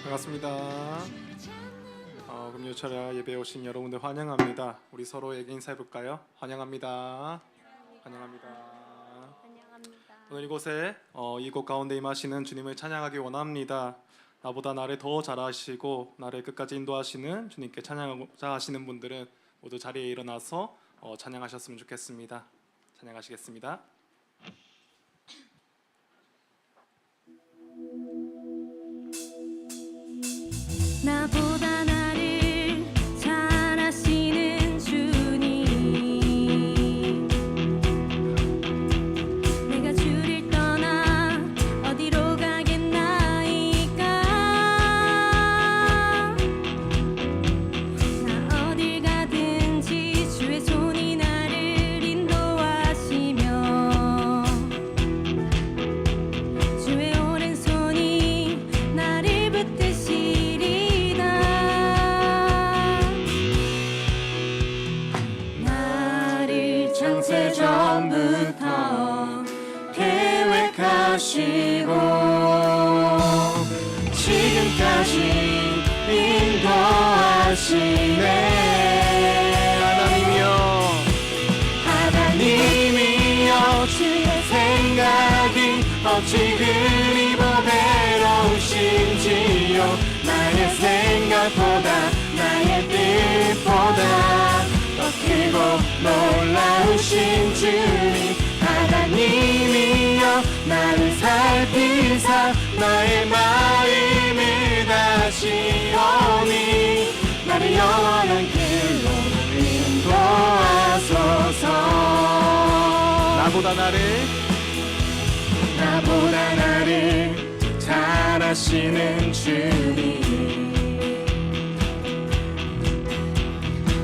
반갑습니다. 금요철야 예배에 오신 여러분들 환영합니다. 우리 서로에게 인사해볼까요? 환영합니다. 환영합니다. 오늘 이곳에 이곳 가운데 임하시는 주님을 찬양하기 원합니다. 나보다 나를 더 잘 아시고 나를 끝까지 인도하시는 주님께 찬양하고자 하시는 분들은 모두 자리에 일어나서 찬양하셨으면 좋겠습니다. 찬양하시겠습니다. 나보다 나를 잘 아시는 주님, 내가 주를 떠나 어디로 가겠나이까. 나 어딜 가든지 주의 손이 나를 인도하시며 주의 오른손이 나를 붙드시리. 창세 전부터 계획하시고 지금까지 인도하시네. 하나님이여 주의 생각이 어찌 그리 보배로우신지요. 나의 생각보다 나의 뜻보다 크고 놀라우신 주님, 하나님이여 나를 살피사 나의 마음을 다시오니 나를 영원한 길로 인도하소서. 나보다 나를 잘 아시는 주님,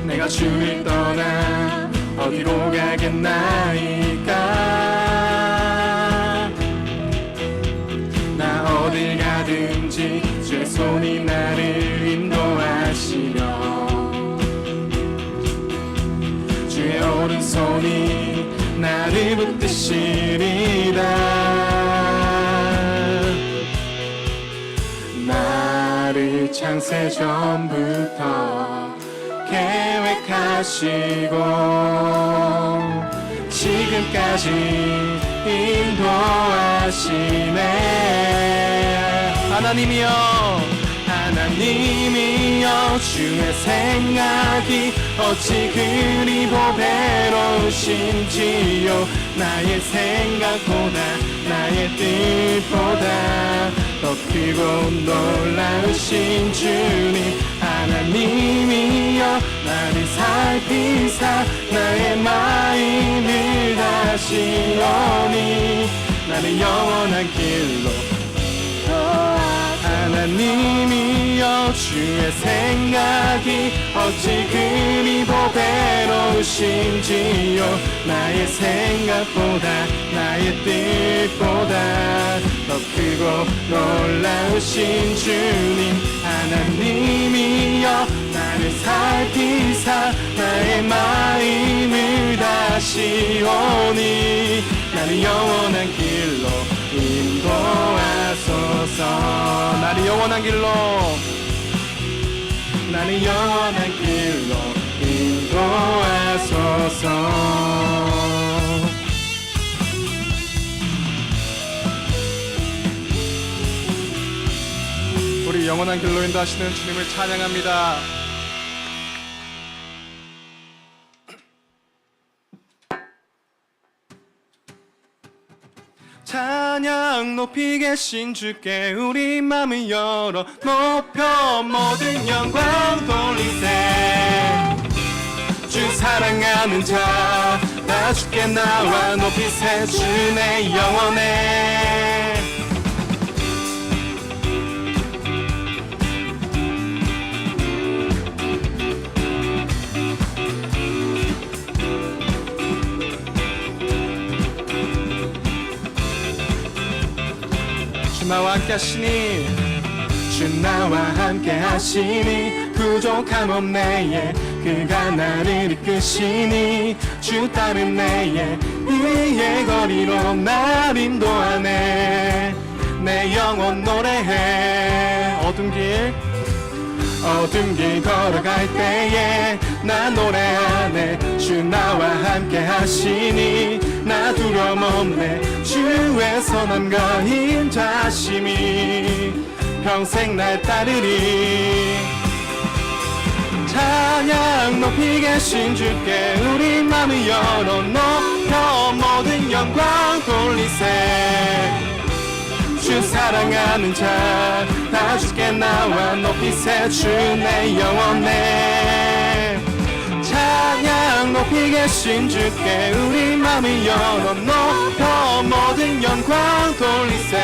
내가 주를 떠나 어디로 가겠나이까. 나 어딜 가든지 주의 손이 나를 인도하시며 주의 오른손이 나를 붙드시리라. 나를 창세 전부터 계획하시고 지금까지 인도하시네. 하나님이여 주의 생각이 어찌 그리 보배로우신지요. 나의 생각보다 나의 뜻보다 더 크고 놀라우신 주님, 하나님이여 나를 살피사 나의 마음을 다시오니 나를 영원한 길로. 하나님이여 주의 생각이 어찌 그리 보배로우신지요. 나의 생각보다 나의 뜻보다 더 크고 놀라우신 주님, 하나님이여 나를 살피사 나의 마음을 다시오니 나를 영원한 길로 인도하소서. 나를 영원한 길로 인도하소서. 우리 영원한 길로 인도하시는 주님을 찬양합니다. 찬양 높이 계신 주께 우리 맘을 열어 높여 모든 영광 돌리세. 주 사랑하는 자 다 주께 나와 높이세. 주내 영원해. 주 나와 함께 하시니 주 나와 함께 하시니 부족함 없네. 그가 나를 이끄시니 주 따른 내의 의의 거리로 날 인도하네. 내 영혼 노래해 어둠 길 걸어갈 때에 나 노래하네. 주 나와 함께 하시니 나 두려움 없네. 주의 선함과 인자심이 평생 날 따르리. 찬양 높이 계신 주께 우리 맘을 열어 높여 모든 영광 돌리세. 주 사랑하는 자 다 주께 나와 높이세. 주 내 영혼에 찬양 높이 계신 주께 우리 맘을 열어 높여 모든 영광 돌리세.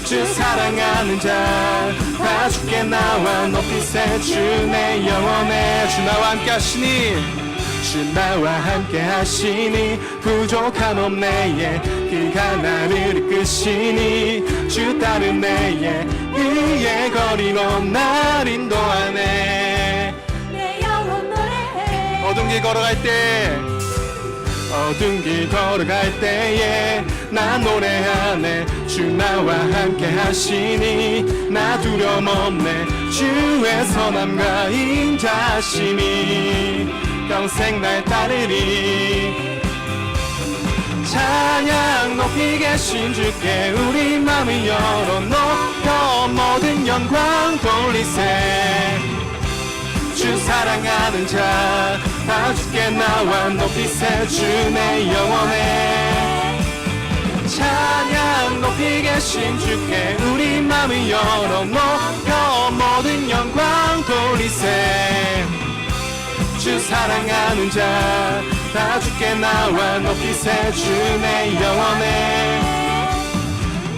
주 사랑하는 자 다 주께 나와 높이세. 주 내 영혼에 주 나와 함께 하시니 주 나와 함께 하시니 부족함 없네. 그가 나를 이끄시니 주 따른 내에 그의 거리로 날 인도하네. 내 영혼 노래해. 어둠 길 걸어갈 때 어둠 길 걸어갈 때에 나 노래하네. 주 나와 함께 하시니 나 두려움 없네. 주의 선함과 인자심이 평생 날 따르리. 찬양 높이 계신 주께 우리 맘을 열어 높여 모든 영광 돌리세. 주 사랑하는 자 다 주께 나와 높이세. 주 내 영혼에 찬양 높이 계신 주께 우리 맘을 열어 높여 모든 영광 돌리세. 주 사랑하는 자 다 주께 나와 높이세. 주 내 영혼에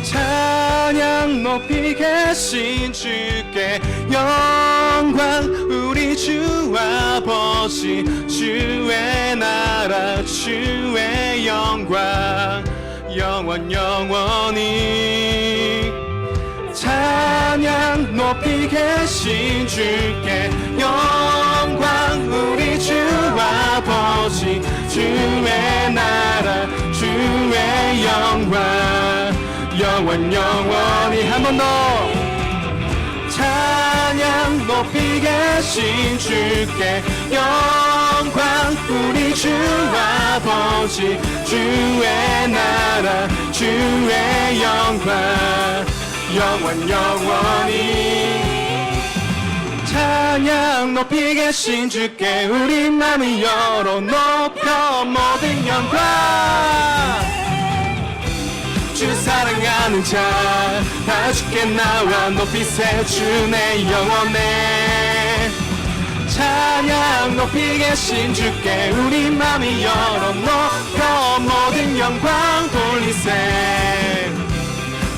찬양 높이 계신 주께 영광 우리 주 아버지. 주의 나라 주의 영광 영원히 찬양 높이 계신 주께 영광 우리 주 아버지. 주의 나라 주의 영광 영원히 한 번 더 찬양 높이 계신 주께 영광 우리 주 아버지. 주의 나라 주의 영광 영원히 찬양 높이 계신 주께 우리 맘을 열어 높여 모든 영광. 주 사랑하는 자 다 주께 나와 높이세. 주 내 영혼에 찬양 높이 계신 주께 우리 맘을 열어 높여 모든 영광 돌리세.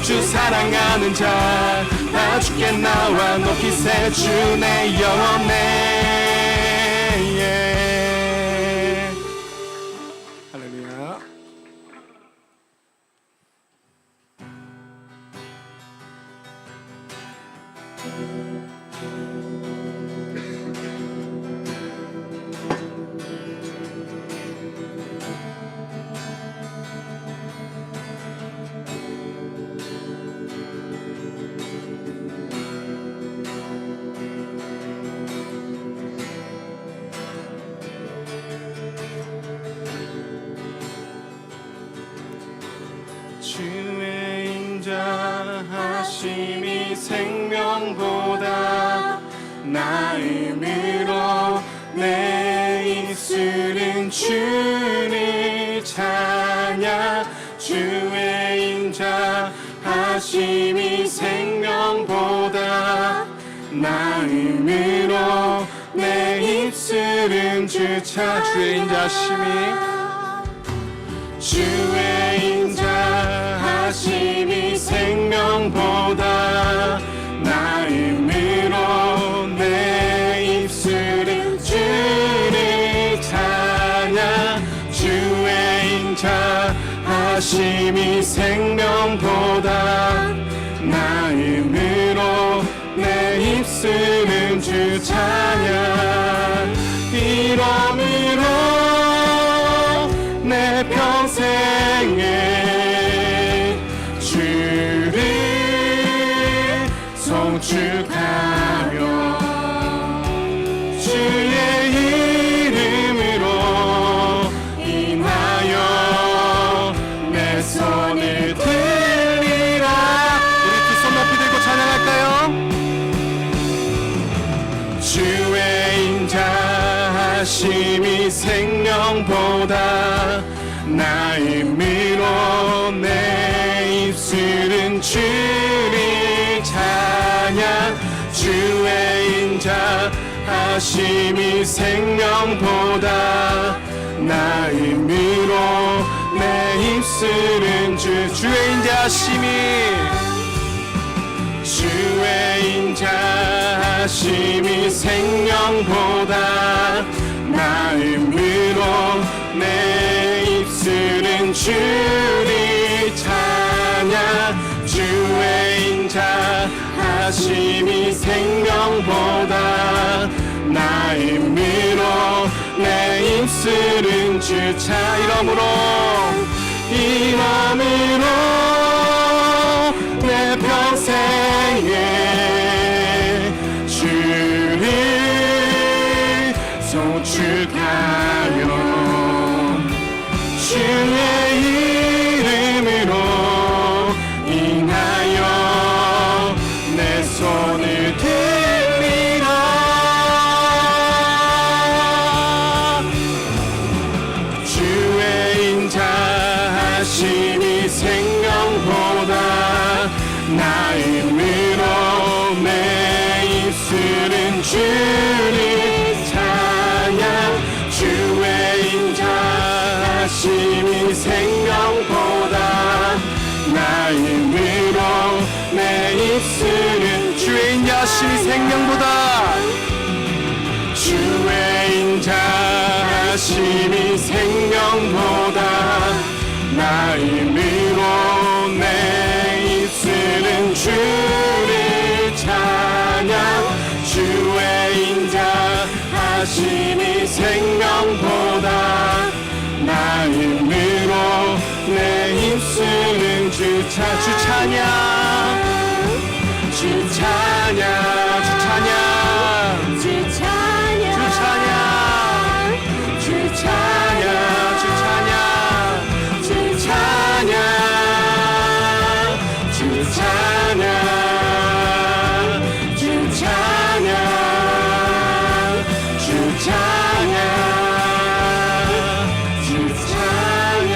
주 사랑하는 자 다 주께 나와 높이세. 주 내 영혼에 할렐루야. 주의 인자하심이 생명보다 나음으로 내 입술은 주를 찬양. 주의 인자하심이 생명보다 나음으로 내 입술은 주 찬양. 주의 인자하심이 주의 인자하심이 생명보다 나음으로 내 입술은 주를 찬양. 주의 인자하심이 생명보다 나음으로 내 입술은 주 찬양. 이러므로 내 평생에 주를 송축하며 주의 이름으로 인하여 내 손을 들리라. 우리 두 손 높이 들고 찬양할까요? 주의 인자하심이 생명보다 나의 힘으로 내 입술은 주를 찬양. 주의 인자하심이 생명보다 나의 힘으로 내 입술은 주의 인자하심이 주의 인자하심이 생명보다 나의 힘으로 내 입술은 주를 찬양. 주의 인자하심이 생명보다 나의 힘으로 내 입술은 주차. 이러므로 내 평생에 주를 송축하며 주의 이름으로 인하여 내 손을 들리라. 주의 인자하심이 생명보다 나의 힘으로 내 입술은 주를 찬양. 주의 인자하심이 생명보다 나의 힘으로 내 입술은 주의 인자하심이 생명보다 주의 인자하심이 생명보다 나의 힘으로 내 입술은 주를 찬양. 주의 인자하심이 생명보다 나의 힘으로 내 입술은 주 찬양. 주 찬양. 주 찬양. 주 찬양 주 찬양. 주 찬양. 주 찬양. 주 찬양. 주 찬양. 주 찬양. 주 찬양. 주 찬양.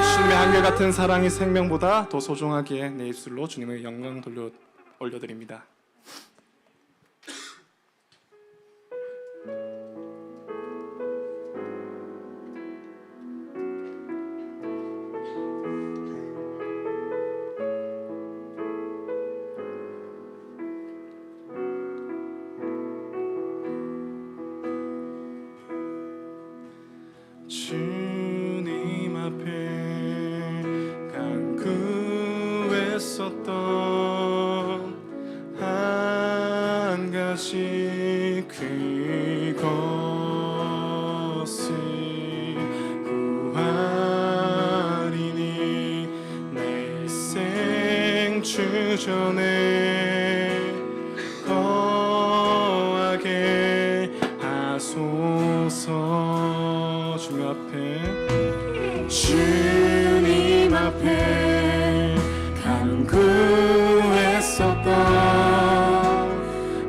주님의 한결같은 사랑이 생명보다 더 소중하기에 내 입술로 주님의 영광 올려드립니다. 주님 앞에 간구했었던 한 가지 그것을 구하리니 내 일생 주전에 거하게 하소서. 주님 앞에 간구했었던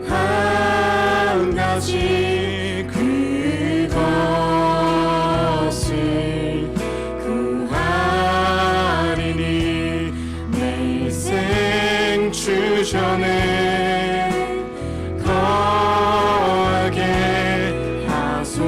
한 가지 그것을 구하리니 내 일생 주전에 거하게 하소서.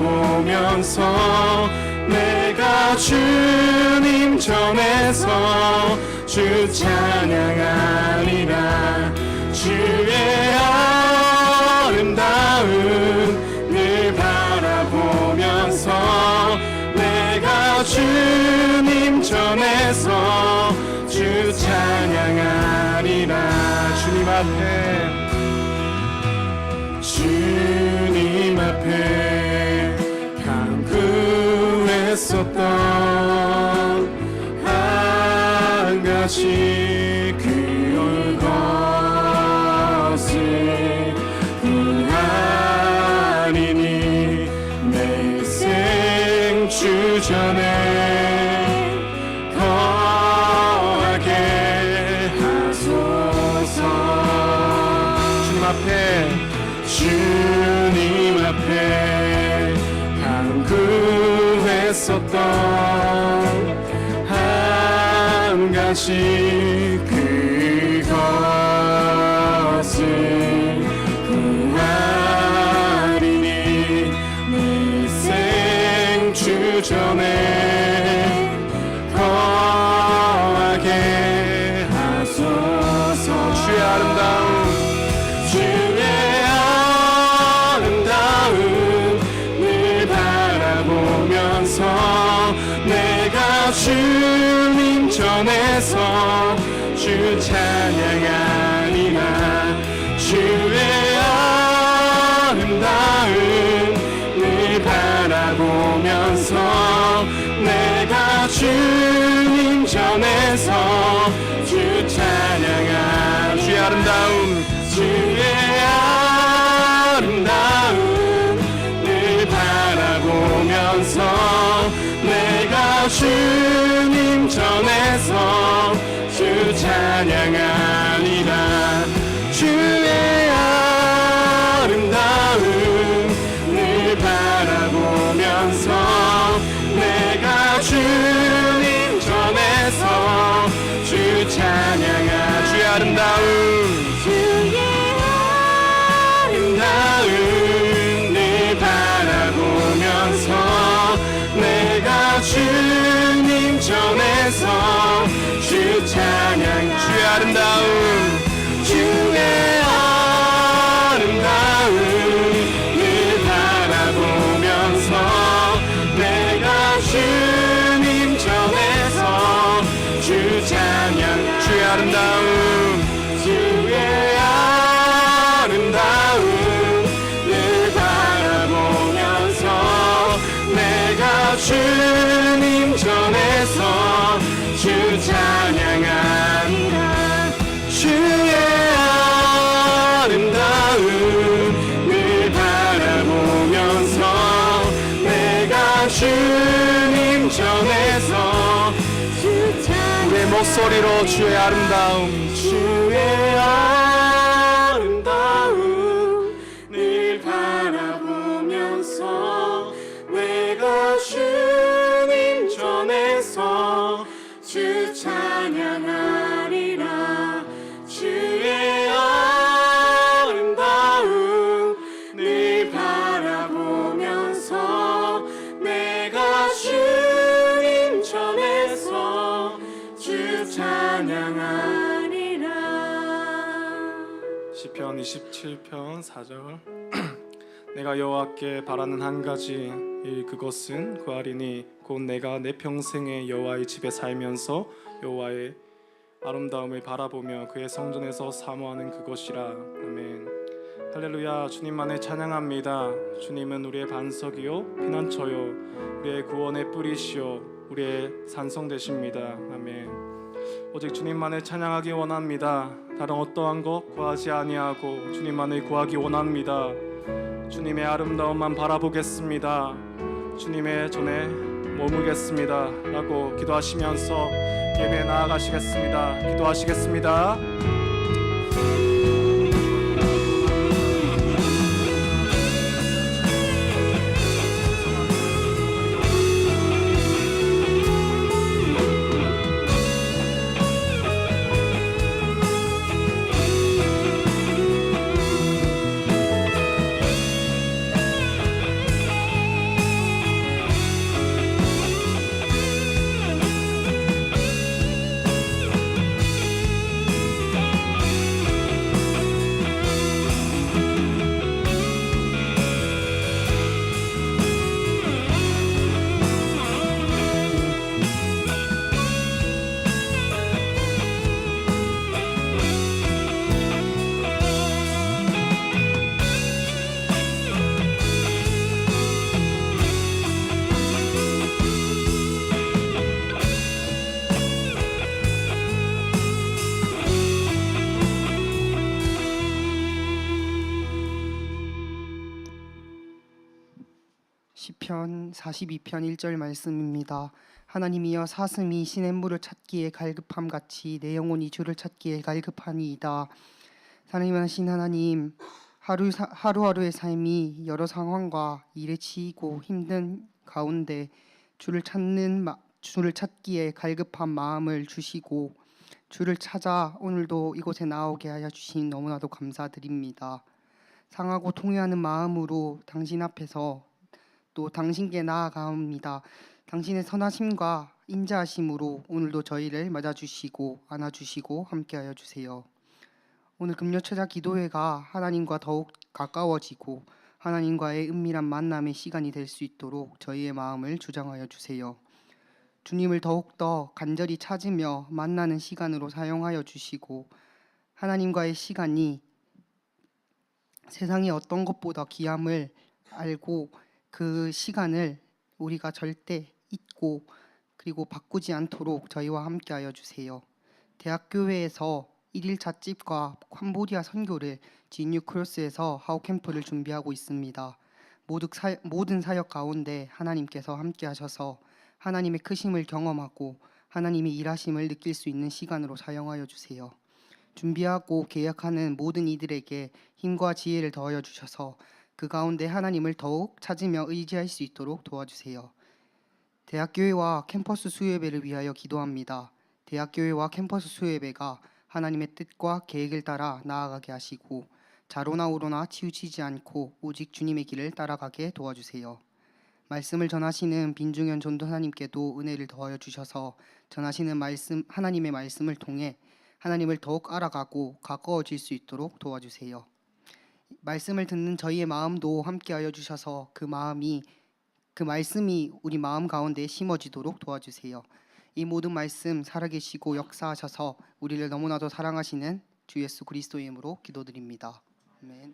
바라보면서 내가 주님 전에서 주 찬양하리라. 주의 아름다움을 바라보면서 내가 주님 전에서 주 찬양하리라. 주님 앞에 간구 했었던 한 가지 그것을 구하리니 내 인생 주전에 거하게 하소서. 주님 앞에 간구했었던 한 가지 그것을 구하리니 내 인생 주전에 거하게 하소서. 주의 아름다움 늘 바라보면서 내가 주님 전에서 주 찬양하리라. 주의 아름다움 늘 바라보면서 내가 주님 전에서 주 찬양하리라. 주의 아름다움 주의 아름다움 늘 바라보면서 내가 주님 전에서 주 찬양하리라. 주의 아름다움 늘 바라보면서 내가 주님 전에서 주 찬양하리라. 주의 아름다움 주의 아름다움 늘 바라보면서 내가 주님 전에서 주 찬양. 주의 아름다움 주의 아름다움 늘 바라보면서 내가 주님 전에서 주 찬양. 주의 아름다움 주의 아름다움 늘 바라보면서 내가 주님 전에서 주 찬양하리라. 주의 아름다움 늘 바라보면서 내가 주님 전에서 주 찬양 우리의 목소리로 주의 아름다움 주의 아름다움 늘 바라보면서 내가 주님 전에서 주 찬양하리라. 주의 아름다움 늘 바라보면서 내가 주님 전에서 주 찬양하리라. 시편 27편 4절 내가 여호와께 바라는 한 가지 일 그것은 구하리니 곧 내가 내 평생에 여호와의 집에 살면서 여호와의 아름다움을 바라보며 그의 성전에서 사모하는 그것이라. 아멘. 할렐루야. 주님만을 찬양합니다. 주님은 우리의 반석이요 피난처요 우리의 구원의 뿌리시요 우리의 산성 되십니다. 아멘. 오직 주님만을 찬양하기 원합니다. 다른 어떠한 것 구하지 아니하고 주님만을 구하기 원합니다. 주님의 아름다움만 바라보겠습니다. 주님의 전에 머물겠습니다 라고 기도하시면서 예배에 나아가시겠습니다. 기도하시겠습니다. 시편 42편 1절 말씀입니다. 하나님이여 사슴이 시냇물을 찾기에 갈급함 같이 내 영혼이 주를 찾기에 갈급하니이다. 사랑하신 하나님, 하루하루의 삶이 여러 상황과 일에 치이고 힘든 가운데 주를 찾기에 갈급한 마음을 주시고 주를 찾아 오늘도 이곳에 나오게 하여 주신 너무나도 감사드립니다. 상하고 통회하는 마음으로 당신 앞에서 또 당신께 나아가옵니다. 당신의 선하심과 인자하심으로 오늘도 저희를 맞아주시고 안아주시고 함께하여 주세요. 오늘 금요철야 기도회가 하나님과 더욱 가까워지고 하나님과의 은밀한 만남의 시간이 될 수 있도록 저희의 마음을 주장하여 주세요. 주님을 더욱더 간절히 찾으며 만나는 시간으로 사용하여 주시고 하나님과의 시간이 세상의 어떤 것보다 귀함을 알고 그 시간을 우리가 절대 잊고 그리고 바꾸지 않도록 저희와 함께하여 주세요. 대학교회에서 1일 잣집과 캄보디아 선교를 진유 크로스에서 하우캠프를 준비하고 있습니다. 모든 사역 가운데 하나님께서 함께하셔서 하나님의 크심을 경험하고 하나님의 일하심을 느낄 수 있는 시간으로 사용하여 주세요. 준비하고 계약하는 모든 이들에게 힘과 지혜를 더하여 주셔서 그 가운데 하나님을 더욱 찾으며 의지할 수 있도록 도와주세요. 대학교회와 캠퍼스 수요예배를 위하여 기도합니다. 대학교회와 캠퍼스 수요예배가 하나님의 뜻과 계획을 따라 나아가게 하시고 자로나 우로나 치우치지 않고 오직 주님의 길을 따라가게 도와주세요. 말씀을 전하시는 빈중현 전도사님께도 은혜를 더하여 주셔서 전하시는 말씀, 하나님의 말씀을 통해 하나님을 더욱 알아가고 가까워질 수 있도록 도와주세요. 말씀을 듣는 저희의 마음도 함께하여 주셔서 그 말씀이 우리 마음 가운데 심어지도록 도와주세요. 이 모든 말씀 살아계시고 역사하셔서 우리를 너무나도 사랑하시는 주 예수 그리스도의 이름으로 기도드립니다. 아멘.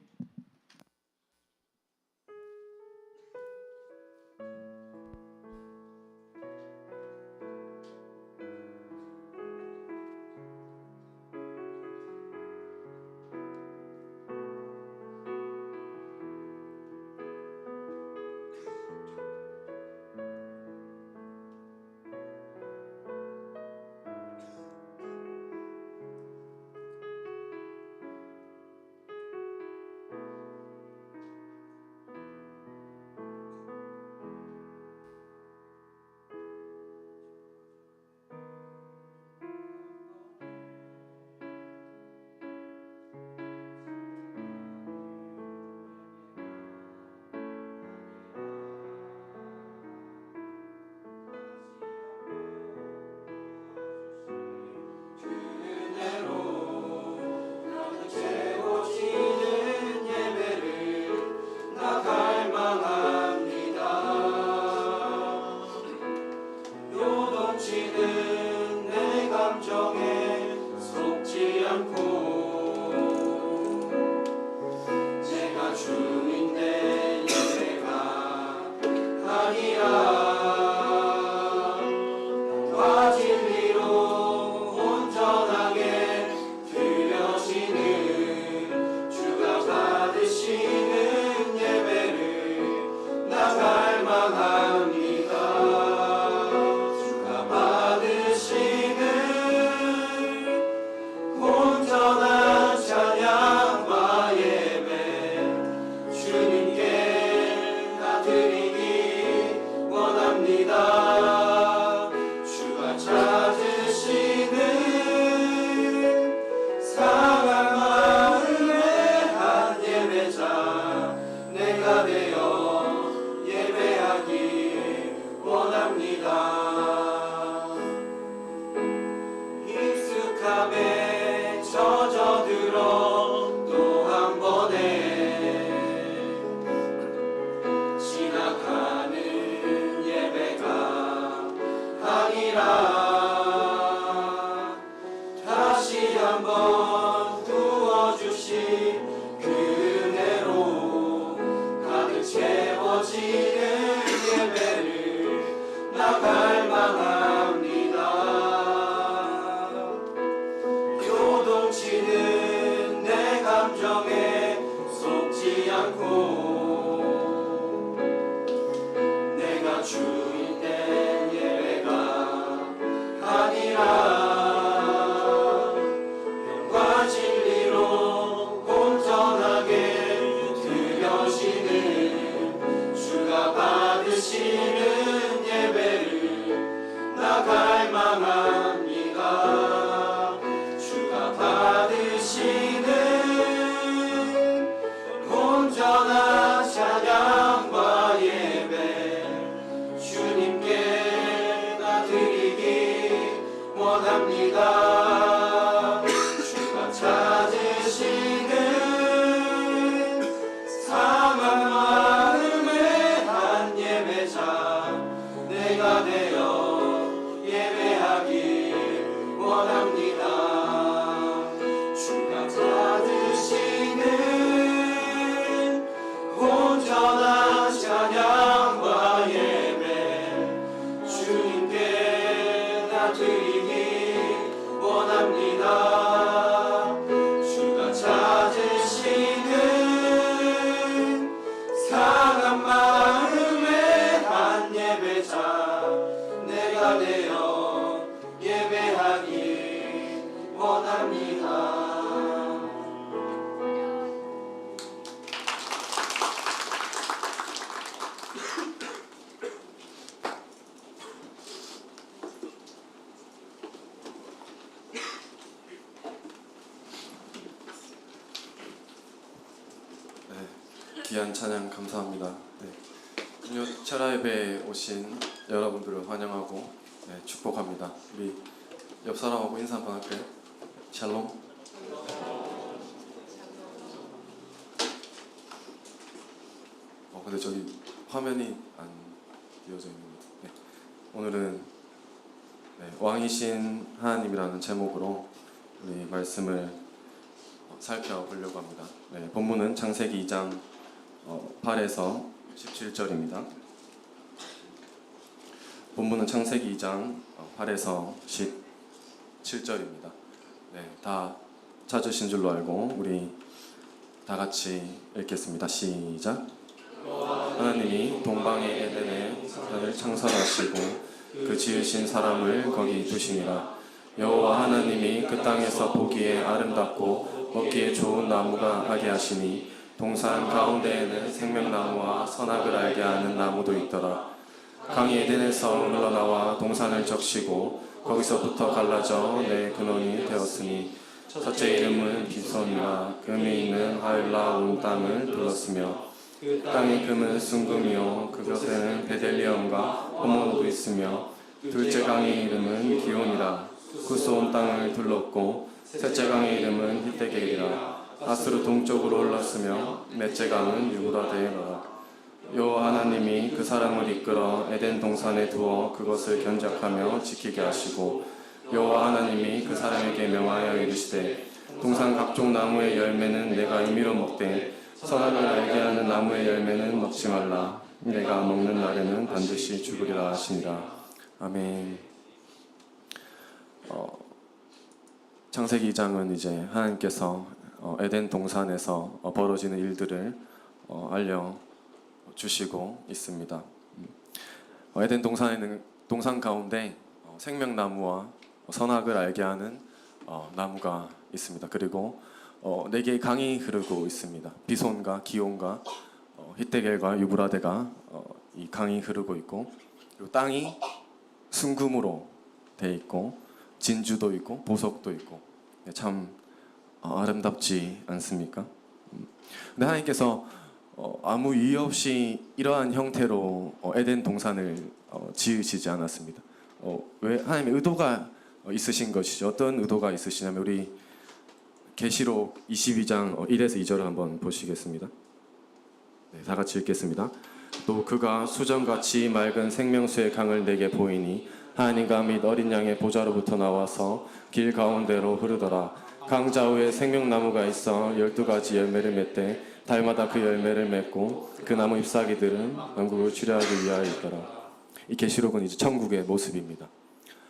받으시는 예배를 나 갈망합니다. 주가 받으시는 온전한 찬양과 예배 주님께 나 드리기 원합니다. 주가 찾으시는 상한 마음의 한 예배자 내가 되어 예배하기 원합니다. 주가 찾으시는 온전한 찬양과 예배 주님께 나 드리기 원합니다. 주가 찾으시는 상한 마음의 한 예배자 내가 되어 예배하기 원합니다. 귀한 찬양 감사합니다. 금요 철야 예배에 오신 여러분들을 환영하고 축복합니다. 우리 옆 사람하고 인사 한번 할까요? 샬롬. 근데 저기 화면이 안 띄어져 있는 것 같아요. 오늘은 왕이신 하나님이라는 제목으로 우리 말씀을 살펴보려고 합니다. 본문은 창세기 2장 8에서 17절입니다. 본문은 창세기 2장 8에서 17절입니다. 다 찾으신 줄로 알고 우리 다 같이 읽겠습니다. 시작. 하나님이 동방의 에덴에 사람을 창설하시고 그 지으신 사람을 거기 두시니라. 여호와 하나님이 그 땅에서 보기에 아름답고 먹기에 좋은 나무가 하게 하시니 동산 가운데에는 생명나무와 선악을 알게 하는 나무도 있더라. 강이 에덴에서 흘러나와 동산을 적시고 거기서부터 갈라져 내 근원이 되었으니 첫째 이름은 비손이라. 금이 있는 하일라 온 땅을 둘렀으며 그 땅의 금은 순금이요 그곳에는 베델리엄과 호모노도 있으며 둘째 강의 이름은 기온이라. 구스 온 땅을 둘렀고 셋째 강의 이름은 히데겔이라. 아스루 동쪽으로 흘렀으며 넷째 강은 유브라데로라. 여호와 하나님이 그 사람을 이끌어 에덴 동산에 두어 그것을 견작하며 지키게 하시고 여호와 하나님이 그 사람에게 명하여 이르시되 동산 각종 나무의 열매는 내가 임의로 먹되 선악을 알게 하는 나무의 열매는 먹지 말라. 내가 먹는 날에는 반드시 죽으리라 하시니라. 아멘. 창세기 2장은 이제 하나님께서 에덴 동산에서 벌어지는 일들을 알려주시고 있습니다. 에덴 동산에는 동산 가운데 생명나무와 선악을 알게 하는 나무가 있습니다. 그리고 네 개의 강이 흐르고 있습니다. 비손과 기온과 히데겔과 유브라데가 이 강이 흐르고 있고 그리고 땅이 순금으로 돼 있고 진주도 있고 보석도 있고 참 아름답지 않습니까? 근데 하나님께서 아무 이유 없이 이러한 형태로 에덴 동산을 지으시지 않았습니다. 왜 하나님의 의도가 있으신 것이죠. 어떤 의도가 있으시냐면 우리 계시록 22장 1에서 2절을 한번 보시겠습니다. 다 같이 읽겠습니다. 또 그가 수정같이 맑은 생명수의 강을 내게 보이니 하나님과 및 어린 양의 보좌로부터 나와서 길 가운데로 흐르더라. 강 좌우에 생명나무가 있어 12가지 열매를 맺되 달마다 그 열매를 맺고 그 나무 잎사귀들은 왕국을 치료하기 위하여 있더라. 이 계시록은 이제 천국의 모습입니다.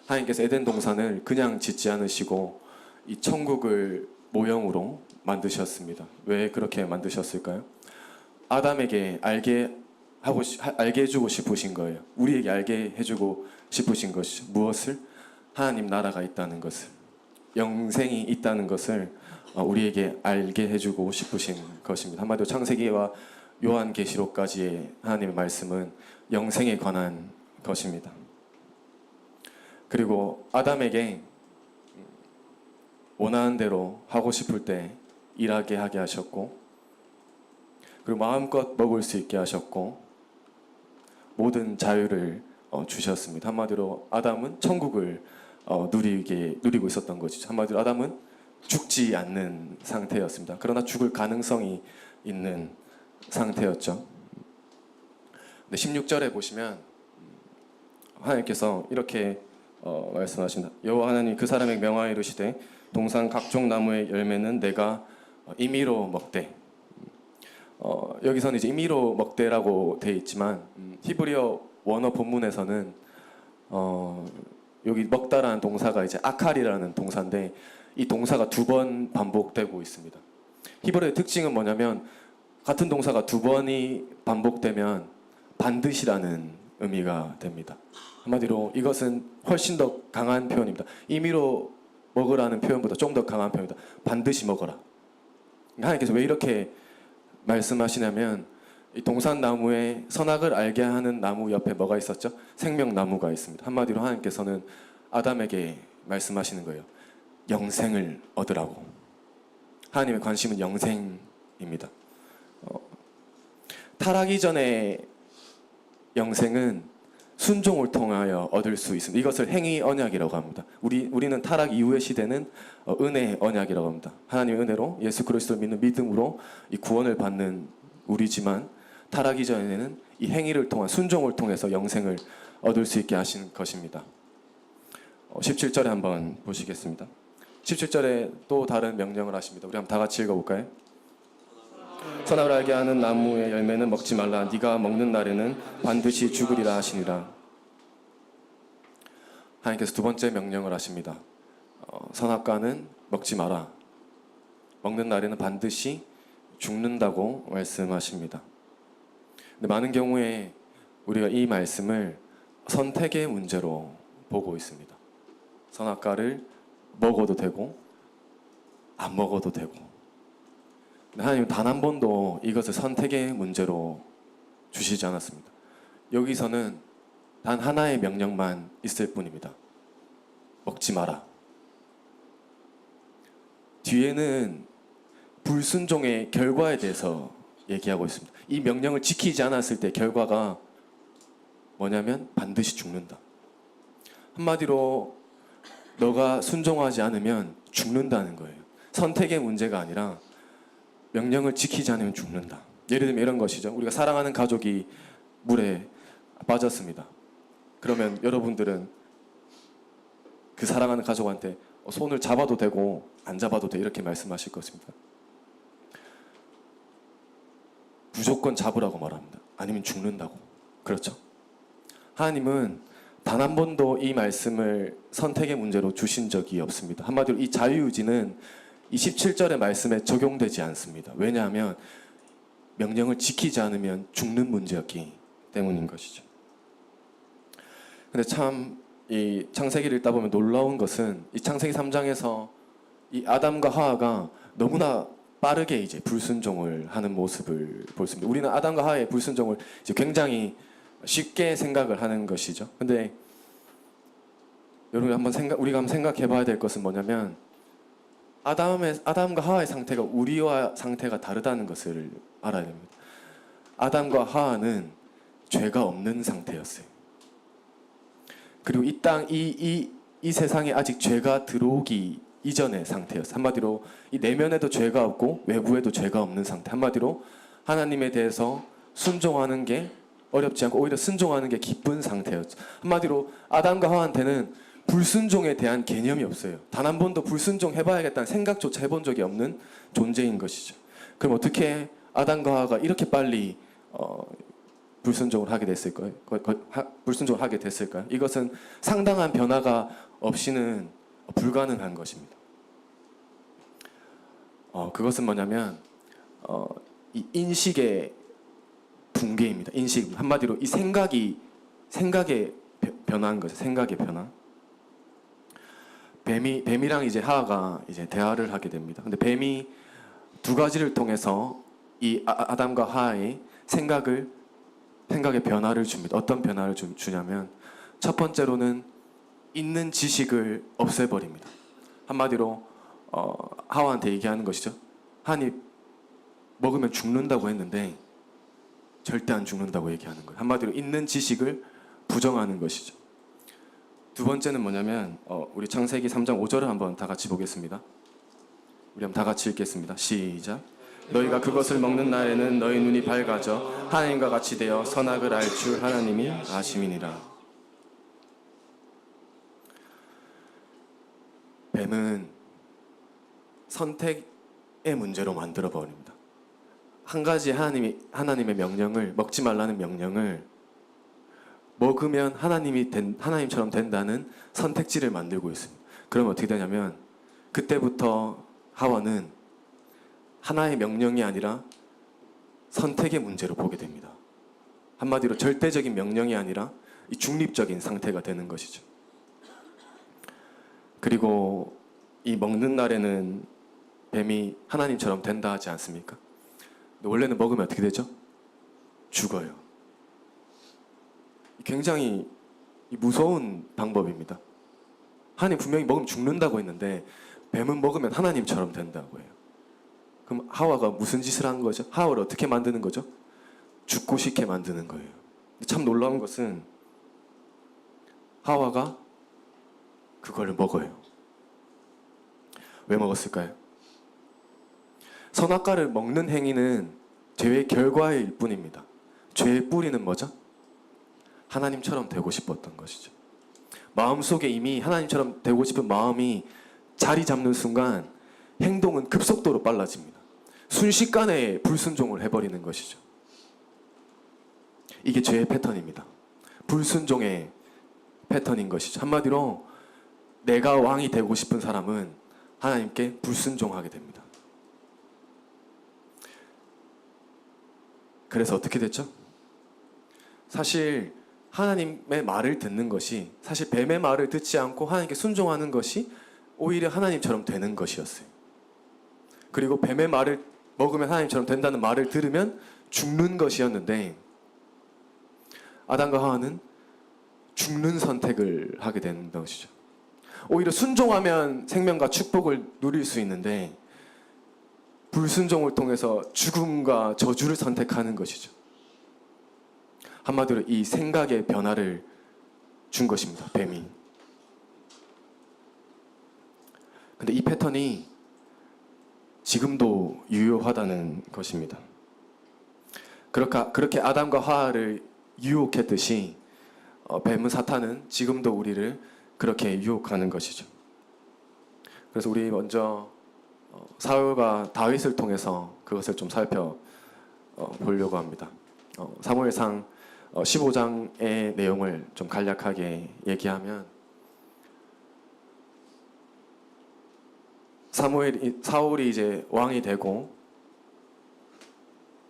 하나님께서 에덴 동산을 그냥 짓지 않으시고 이 천국을 모형으로 만드셨습니다. 왜 그렇게 만드셨을까요? 아담에게 알게 해주고 싶으신 거예요. 우리에게 알게 해주고 싶으신 것이 무엇을? 하나님 나라가 있다는 것을, 영생이 있다는 것을 우리에게 알게 해주고 싶으신 것입니다. 한마디로 창세기와 요한계시록까지의 하나님의 말씀은 영생에 관한 것입니다. 그리고 아담에게 원하는 대로 하고 싶을 때 일하게 하게 하셨고, 그리고 마음껏 먹을 수 있게 하셨고, 모든 자유를 주셨습니다. 한마디로 아담은 천국을 누리고 있었던 것이죠. 한마디로 아담은 죽지 않는 상태였습니다. 그러나 죽을 가능성이 있는 상태였죠. 16절에 보시면 하나님께서 이렇게 말씀하십니다. 여호와 하나님 그 사람에게 명하여 이르시되 동산 각종 나무의 열매는 내가 임의로 먹되, 여기서는 이제 임의로 먹되라고 되어 있지만 히브리어 원어 본문에서는 여기 먹다라는 동사가 이제 아칼이라는 동사인데 이 동사가 2번 반복되고 있습니다. 히브리어의 특징은 뭐냐면 같은 동사가 2번이 반복되면 반드시라는 의미가 됩니다. 한마디로 이것은 훨씬 더 강한 표현입니다. 임의로 먹으라는 표현보다 좀 더 강한 표현입니다. 반드시 먹어라. 하나님께서 왜 이렇게 말씀하시냐면 이 동산나무에 선악을 알게 하는 나무 옆에 뭐가 있었죠? 생명나무가 있습니다. 한마디로 하나님께서는 아담에게 말씀하시는 거예요. 영생을 얻으라고. 하나님의 관심은 영생입니다. 타락 이전의 영생은 순종을 통하여 얻을 수 있습니다. 이것을 행위 언약이라고 합니다. 우리는 타락 이후의 시대는 은혜 언약이라고 합니다. 하나님의 은혜로 예수 그리스도를 믿는 믿음으로 이 구원을 받는 우리지만 타락 이전에는 이 행위를 통한 순종을 통해서 영생을 얻을 수 있게 하신 것입니다. 17절에 한번 보시겠습니다. 17절에 또 다른 명령을 하십니다. 우리 한번 다 같이 읽어볼까요? 선악을 알게 하는 나무의 열매는 먹지 말라. 네가 먹는 날에는 반드시 죽으리라 하시니라. 하나님께서 2번째 명령을 하십니다. 선악과는 먹지 마라. 먹는 날에는 반드시 죽는다고 말씀하십니다. 근데 많은 경우에 우리가 이 말씀을 선택의 문제로 보고 있습니다. 선악과를 먹어도 되고 안 먹어도 되고. 하나님은 단 한 번도 이것을 선택의 문제로 주시지 않았습니다. 여기서는 단 하나의 명령만 있을 뿐입니다. 먹지 마라. 뒤에는 불순종의 결과에 대해서 얘기하고 있습니다. 이 명령을 지키지 않았을 때 결과가 뭐냐면 반드시 죽는다. 한마디로 너가 순종하지 않으면 죽는다는 거예요. 선택의 문제가 아니라 명령을 지키지 않으면 죽는다. 예를 들면 이런 것이죠. 우리가 사랑하는 가족이 물에 빠졌습니다. 그러면 여러분들은 그 사랑하는 가족한테 손을 잡아도 되고 안 잡아도 돼 이렇게 말씀하실 것입니다. 무조건 잡으라고 말합니다. 아니면 죽는다고. 그렇죠? 하나님은 단 한 번도 이 말씀을 선택의 문제로 주신 적이 없습니다. 한마디로 이 자유의지는 이 17절의 말씀에 적용되지 않습니다. 왜냐하면 명령을 지키지 않으면 죽는 문제였기 때문인 것이죠. 근데 참 이 창세기를 읽다 보면 놀라운 것은 이 창세기 3장에서 이 아담과 하와가 너무나 빠르게 이제 불순종을 하는 모습을 볼 수 있습니다. 우리는 아담과 하와의 불순종을 이제 굉장히 쉽게 생각을 하는 것이죠. 근데 여러분 우리가 한번 생각해 봐야 될 것은 뭐냐면 아담과 하와의 상태가 우리와 상태가 다르다는 것을 알아야 됩니다. 아담과 하와는 죄가 없는 상태였어요. 그리고 이 세상에 아직 죄가 들어오기 이전의 상태였어요. 한마디로 이 내면에도 죄가 없고 외부에도 죄가 없는 상태. 한마디로 하나님에 대해서 순종하는 게 어렵지 않고 오히려 순종하는 게 기쁜 상태였죠. 한마디로 아담과 하와한테는 불순종에 대한 개념이 없어요. 단 한 번도 불순종해봐야겠다는 생각조차 해본 적이 없는 존재인 것이죠. 그럼 어떻게 아담과 하와가 이렇게 빨리 불순종을 하게 됐을까요? 불순종을 하게 됐을까요? 이것은 상당한 변화가 없이는 불가능한 것입니다. 그것은 뭐냐면 이 인식의 붕괴입니다. 인식 한마디로 이 생각의 변화인 거죠. 생각의 변화. 뱀이랑 이제 하와가 이제 대화를 하게 됩니다. 근데 뱀이 두 가지를 통해서 이 아담과 하와의 생각의 변화를 줍니다. 어떤 변화를 주냐면 첫 번째로는 있는 지식을 없애버립니다. 한마디로 하와한테 얘기하는 것이죠. 하나님 먹으면 죽는다고 했는데 절대 안 죽는다고 얘기하는 거예요. 한마디로 있는 지식을 부정하는 것이죠. 두 번째는 뭐냐면 우리 창세기 3장 5절을 한번 다 같이 보겠습니다. 우리 한번 다 같이 읽겠습니다. 시작. 너희가 그것을 먹는 날에는 너희 눈이 밝아져 하나님과 같이 되어 선악을 알 줄 하나님이 아심이니라. 뱀은 선택의 문제로 만들어 버립니다. 한 가지 하나님의 명령을 먹지 말라는 명령을 먹으면 하나님처럼 된다는 선택지를 만들고 있습니다. 그러면 어떻게 되냐면 그때부터 하와는 하나의 명령이 아니라 선택의 문제로 보게 됩니다. 한마디로 절대적인 명령이 아니라 이 중립적인 상태가 되는 것이죠. 그리고 이 먹는 날에는 뱀이 하나님처럼 된다 하지 않습니까? 근데 원래는 먹으면 어떻게 되죠? 죽어요. 굉장히 무서운 방법입니다. 하나님 분명히 먹으면 죽는다고 했는데 뱀은 먹으면 하나님처럼 된다고 해요. 그럼 하와가 무슨 짓을 한 거죠? 하와를 어떻게 만드는 거죠? 죽고 싶게 만드는 거예요. 참 놀라운 것은 하와가 그걸 먹어요. 왜 먹었을까요? 선악과를 먹는 행위는 죄의 결과일 뿐입니다. 죄의 뿌리는 뭐죠? 하나님처럼 되고 싶었던 것이죠. 마음속에 이미 하나님처럼 되고 싶은 마음이 자리 잡는 순간 행동은 급속도로 빨라집니다. 순식간에 불순종을 해버리는 것이죠. 이게 죄의 패턴입니다. 불순종의 패턴인 것이죠. 한마디로 내가 왕이 되고 싶은 사람은 하나님께 불순종하게 됩니다. 그래서 어떻게 됐죠? 사실 하나님의 말을 듣는 것이 사실 뱀의 말을 듣지 않고 하나님께 순종하는 것이 오히려 하나님처럼 되는 것이었어요. 그리고 뱀의 말을 먹으면 하나님처럼 된다는 말을 들으면 죽는 것이었는데 아담과 하와는 죽는 선택을 하게 되는 것이죠. 오히려 순종하면 생명과 축복을 누릴 수 있는데 불순종을 통해서 죽음과 저주를 선택하는 것이죠. 한마디로 이 생각의 변화를 준 것입니다. 뱀이. 근데 이 패턴이 지금도 유효하다는 것입니다. 그렇게 아담과 하와를 유혹했듯이 뱀은 사탄은 지금도 우리를 그렇게 유혹하는 것이죠. 그래서 우리 먼저 사울과 다윗을 통해서 그것을 좀 살펴보려고 합니다. 사무엘상 15장의 내용을 좀 간략하게 얘기하면 사울이 이제 왕이 되고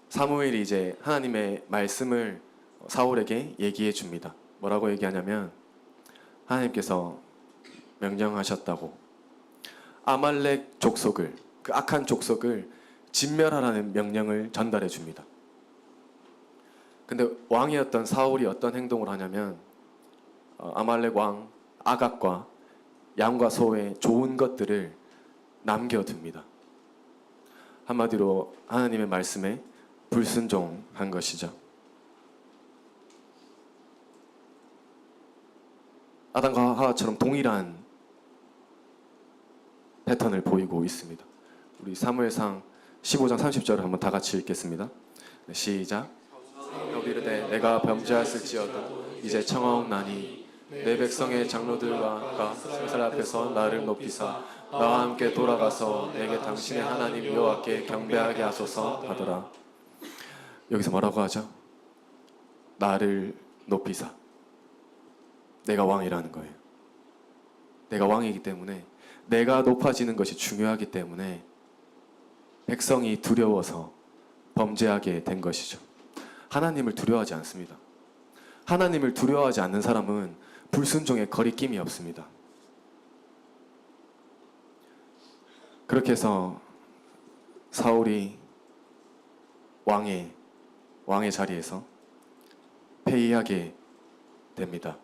사무엘이 이제 하나님의 말씀을 사울에게 얘기해 줍니다. 뭐라고 얘기하냐면 하나님께서 명령하셨다고 아말렉 족속을 그 악한 족속을 진멸하라는 명령을 전달해 줍니다. 근데 왕이었던 사울이 어떤 행동을 하냐면 아말렉 왕 아각과 양과 소의 좋은 것들을 남겨둡니다. 한마디로 하나님의 말씀에 불순종한 것이죠. 아담과 하와처럼 동일한 패턴을 보이고 있습니다. 우리 사무엘상 15장 30절을 한번 다 같이 읽겠습니다. 네, 시작. 사울이 이르되 내가 범죄하였을지어도 이제 청하옵나니 내 백성의 장로들과 생살 앞에서 나를 높이사 나와 함께 돌아가서 내게 당신의 하나님 여호와께 경배하게 하소서 하더라. 여기서 뭐라고 하죠? 나를 높이사. 내가 왕이라는 거예요. 내가 왕이기 때문에 내가 높아지는 것이 중요하기 때문에 백성이 두려워서 범죄하게 된 것이죠. 하나님을 두려워하지 않습니다. 하나님을 두려워하지 않는 사람은 불순종에 거리낌이 없습니다. 그렇게 해서 사울이 왕의 자리에서 패의하게 됩니다.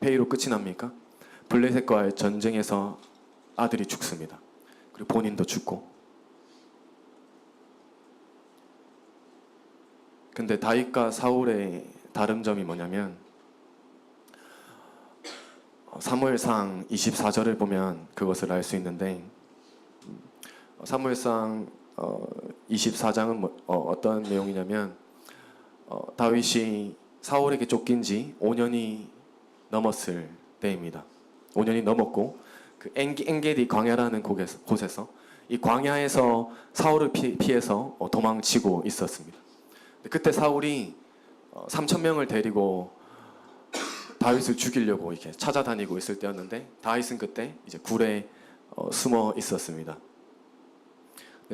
패의로 끝이 납니까? 블레셋과의 전쟁에서 아들이 죽습니다. 그리고 본인도 죽고. 근데 다윗과 사울의 다른 점이 뭐냐면 사무엘상 24절을 보면 그것을 알 수 있는데 사무엘상 24장은 어떤 내용이냐면 다윗이 사울에게 쫓긴 지 5년이 넘었을 때입니다. 5년이 넘었고 그 엔게디 광야라는 곳에서 이 광야에서 사울을 피해서 도망치고 있었습니다. 그때 사울이 3천 명을 데리고 다윗을 죽이려고 이렇게 찾아다니고 있을 때였는데 다윗은 그때 이제 굴에 숨어 있었습니다.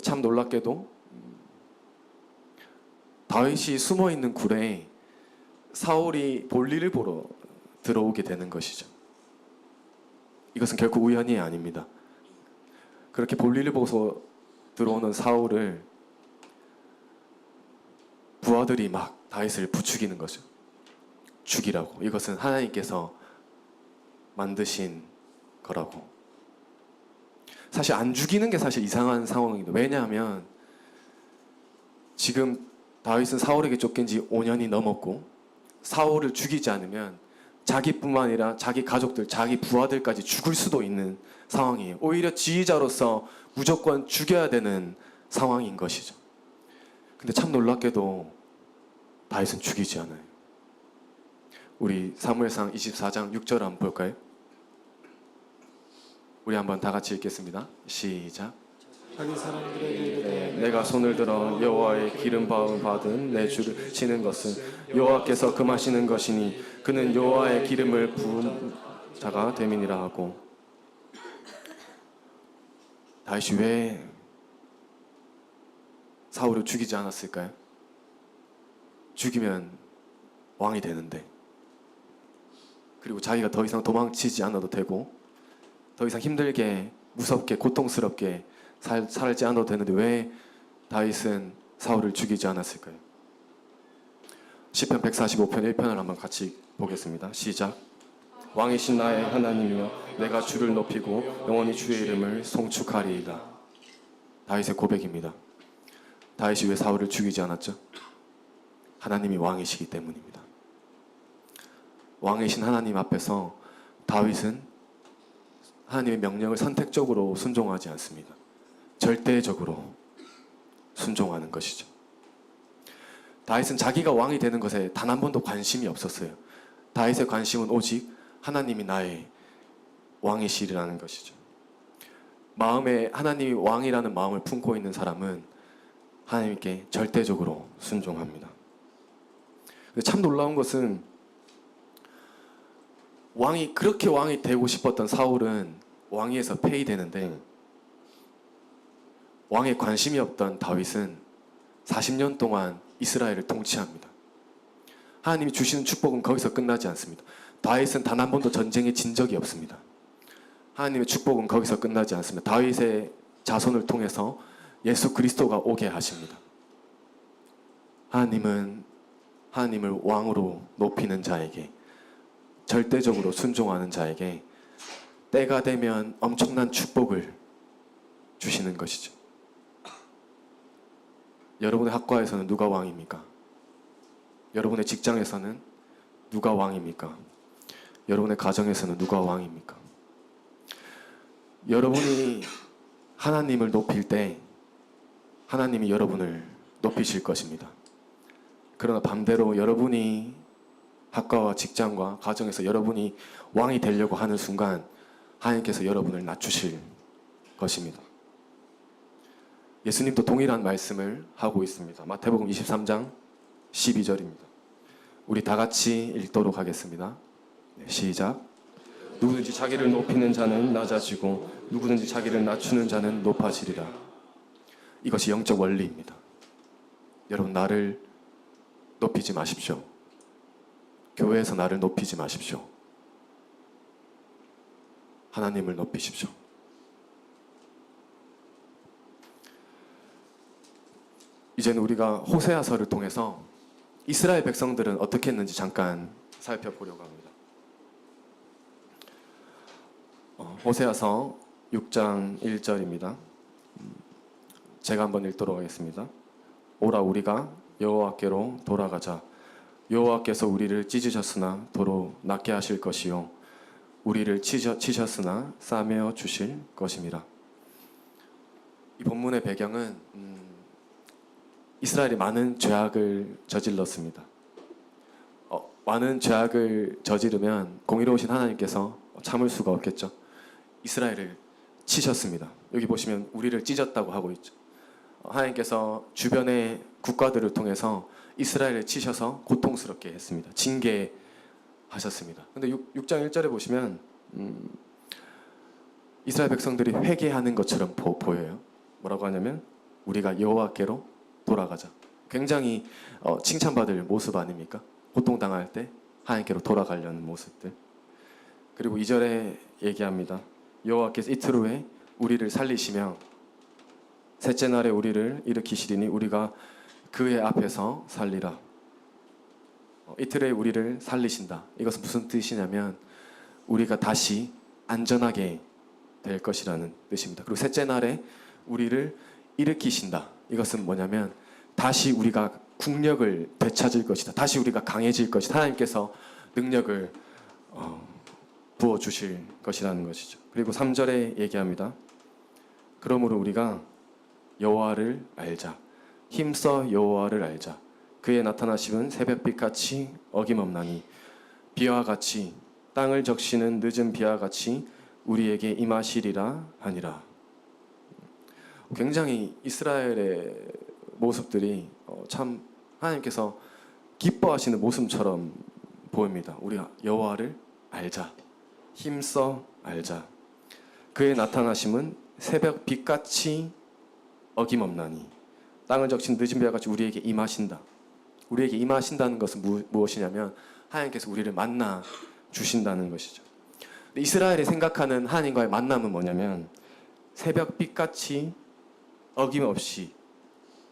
참 놀랍게도 다윗이 숨어 있는 굴에 사울이 볼일을 보러 들어오게 되는 것이죠. 이것은 결코 우연이 아닙니다. 그렇게 볼일을 보고서 들어오는 사울을 부하들이 막 다윗을 부추기는 거죠. 죽이라고. 이것은 하나님께서 만드신 거라고. 사실 안 죽이는 게 사실 이상한 상황입니다. 왜냐하면 지금 다윗은 사울에게 쫓긴 지 5년이 넘었고 사울을 죽이지 않으면 자기뿐만 아니라 자기 가족들, 자기 부하들까지 죽을 수도 있는 상황이에요. 오히려 지휘자로서 무조건 죽여야 되는 상황인 것이죠. 근데 참 놀랍게도 다윗은 죽이지 않아요. 우리 사무엘상 24장 6절 한번 볼까요? 우리 한번 다 같이 읽겠습니다. 시작. 자기 사람들에게 이르되 내가 손을 들어 여호와의 기름 부음 받은 내 주를 치는 것은 여호와께서 금하시는 것이니 그는 여호와의 기름을 부은 자가 됨이니라 하고. 다윗이 왜 사울을 죽이지 않았을까요? 죽이면 왕이 되는데, 그리고 자기가 더 이상 도망치지 않아도 되고 더 이상 힘들게 무섭게 고통스럽게 살지 않아도 되는데 왜 다윗은 사울을 죽이지 않았을까요? 시편 145편 1편을 한번 같이 보겠습니다. 시작. 왕이신 나의 하나님이여 내가 주를 높이고 영원히 주의 이름을 송축하리이다. 다윗의 고백입니다. 다윗이 왜 사울을 죽이지 않았죠? 하나님이 왕이시기 때문입니다. 왕이신 하나님 앞에서 다윗은 하나님의 명령을 선택적으로 순종하지 않습니다. 절대적으로 순종하는 것이죠. 다윗은 자기가 왕이 되는 것에 단 한 번도 관심이 없었어요. 다윗의 관심은 오직 하나님이 나의 왕이시라는 것이죠. 마음에 하나님이 왕이라는 마음을 품고 있는 사람은 하나님께 절대적으로 순종합니다. 근데 참 놀라운 것은 그렇게 왕이 되고 싶었던 사울은 왕위에서 폐위되는데 왕에 관심이 없던 다윗은 40년 동안 이스라엘을 통치합니다. 하나님이 주시는 축복은 거기서 끝나지 않습니다. 다윗은 단 한 번도 전쟁에 진 적이 없습니다. 하나님의 축복은 거기서 끝나지 않습니다. 다윗의 자손을 통해서 예수 그리스도가 오게 하십니다. 하나님을 왕으로 높이는 자에게, 절대적으로 순종하는 자에게 때가 되면 엄청난 축복을 주시는 것이죠. 여러분의 학과에서는 누가 왕입니까? 여러분의 직장에서는 누가 왕입니까? 여러분의 가정에서는 누가 왕입니까? 여러분이 하나님을 높일 때 하나님이 여러분을 높이실 것입니다. 그러나 반대로 여러분이 학과와 직장과 가정에서 여러분이 왕이 되려고 하는 순간 하나님께서 여러분을 낮추실 것입니다. 예수님도 동일한 말씀을 하고 있습니다. 마태복음 23장 12절입니다. 우리 다 같이 읽도록 하겠습니다. 시작. 누구든지 자기를 높이는 자는 낮아지고 누구든지 자기를 낮추는 자는 높아지리라. 이것이 영적 원리입니다. 여러분, 나를 높이지 마십시오. 교회에서 나를 높이지 마십시오. 하나님을 높이십시오. 이제는 우리가 호세아서를 통해서 이스라엘 백성들은 어떻게 했는지 잠깐 살펴보려고 합니다. 호세아서 6장 1절입니다. 제가 한번 읽도록 하겠습니다. 오라 우리가 여호와께로 돌아가자. 여호와께서 우리를 찢으셨으나 도로 낫게 하실 것이요 우리를 치셨으나 싸매어 주실 것임이라. 이 본문의 배경은 이스라엘이 많은 죄악을 저질렀습니다. 많은 죄악을 저지르면 공의로우신 하나님께서 참을 수가 없겠죠. 이스라엘을 치셨습니다. 여기 보시면 우리를 찢었다고 하고 있죠. 하나님께서 주변의 국가들을 통해서 이스라엘을 치셔서 고통스럽게 했습니다. 징계하셨습니다. 근데 6장 1절에 보시면 이스라엘 백성들이 회개하는 것처럼 보여요. 뭐라고 하냐면 우리가 여호와께로 돌아가자. 굉장히 칭찬받을 모습 아닙니까? 고통당할 때 하나님께로 돌아가려는 모습들. 그리고 2절에 얘기합니다. 여호와께서 이틀 후에 우리를 살리시며 셋째 날에 우리를 일으키시리니 우리가 그의 앞에서 살리라. 이틀에 우리를 살리신다. 이것은 무슨 뜻이냐면 우리가 다시 안전하게 될 것이라는 뜻입니다. 그리고 셋째 날에 우리를 일으키신다. 이것은 뭐냐면 다시 우리가 국력을 되찾을 것이다. 다시 우리가 강해질 것이다. 하나님께서 능력을 부어주실 것이라는 것이죠. 그리고 3절에 얘기합니다. 그러므로 우리가 여호와를 알자. 힘써 여호와를 알자. 그의 나타나심은 새벽빛같이 어김없나니 비와 같이 땅을 적시는 늦은 비와 같이 우리에게 임하시리라 하니라. 굉장히 이스라엘의 모습들이 참 하나님께서 기뻐하시는 모습처럼 보입니다. 우리가 여호와를 알자. 힘써 알자. 그의 나타나심은 새벽 빛같이 어김없나니 땅을 적신 늦은 비와 같이 우리에게 임하신다. 우리에게 임하신다는 것은 무엇이냐면 하나님께서 우리를 만나 주신다는 것이죠. 이스라엘이 생각하는 하나님과의 만남은 뭐냐면 새벽 빛같이 어김없이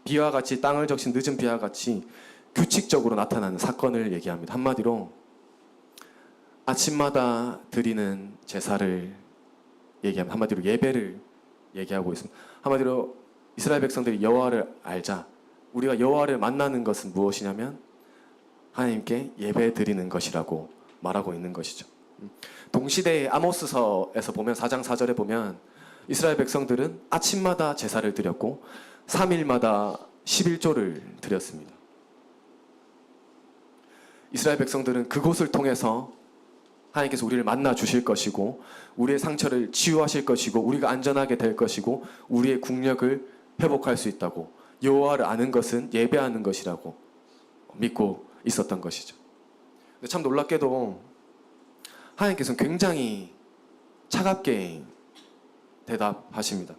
비와 같이 땅을 적신 늦은 비와 같이 규칙적으로 나타나는 사건을 얘기합니다. 한마디로 아침마다 드리는 제사를 얘기합니다. 한마디로 예배를 얘기하고 있습니다. 한마디로 이스라엘 백성들이 여호와를 알자. 우리가 여호와를 만나는 것은 무엇이냐면 하나님께 예배 드리는 것이라고 말하고 있는 것이죠. 동시대의 아모스서에서 보면 4장 4절에 보면 이스라엘 백성들은 아침마다 제사를 드렸고 3일마다 11조를 드렸습니다. 이스라엘 백성들은 그곳을 통해서 하나님께서 우리를 만나 주실 것이고 우리의 상처를 치유하실 것이고 우리가 안전하게 될 것이고 우리의 국력을 회복할 수 있다고 여호와를 아는 것은 예배하는 것이라고 믿고 있었던 것이죠. 근데 참 놀랍게도 하나님께서는 굉장히 차갑게 대답하십니다.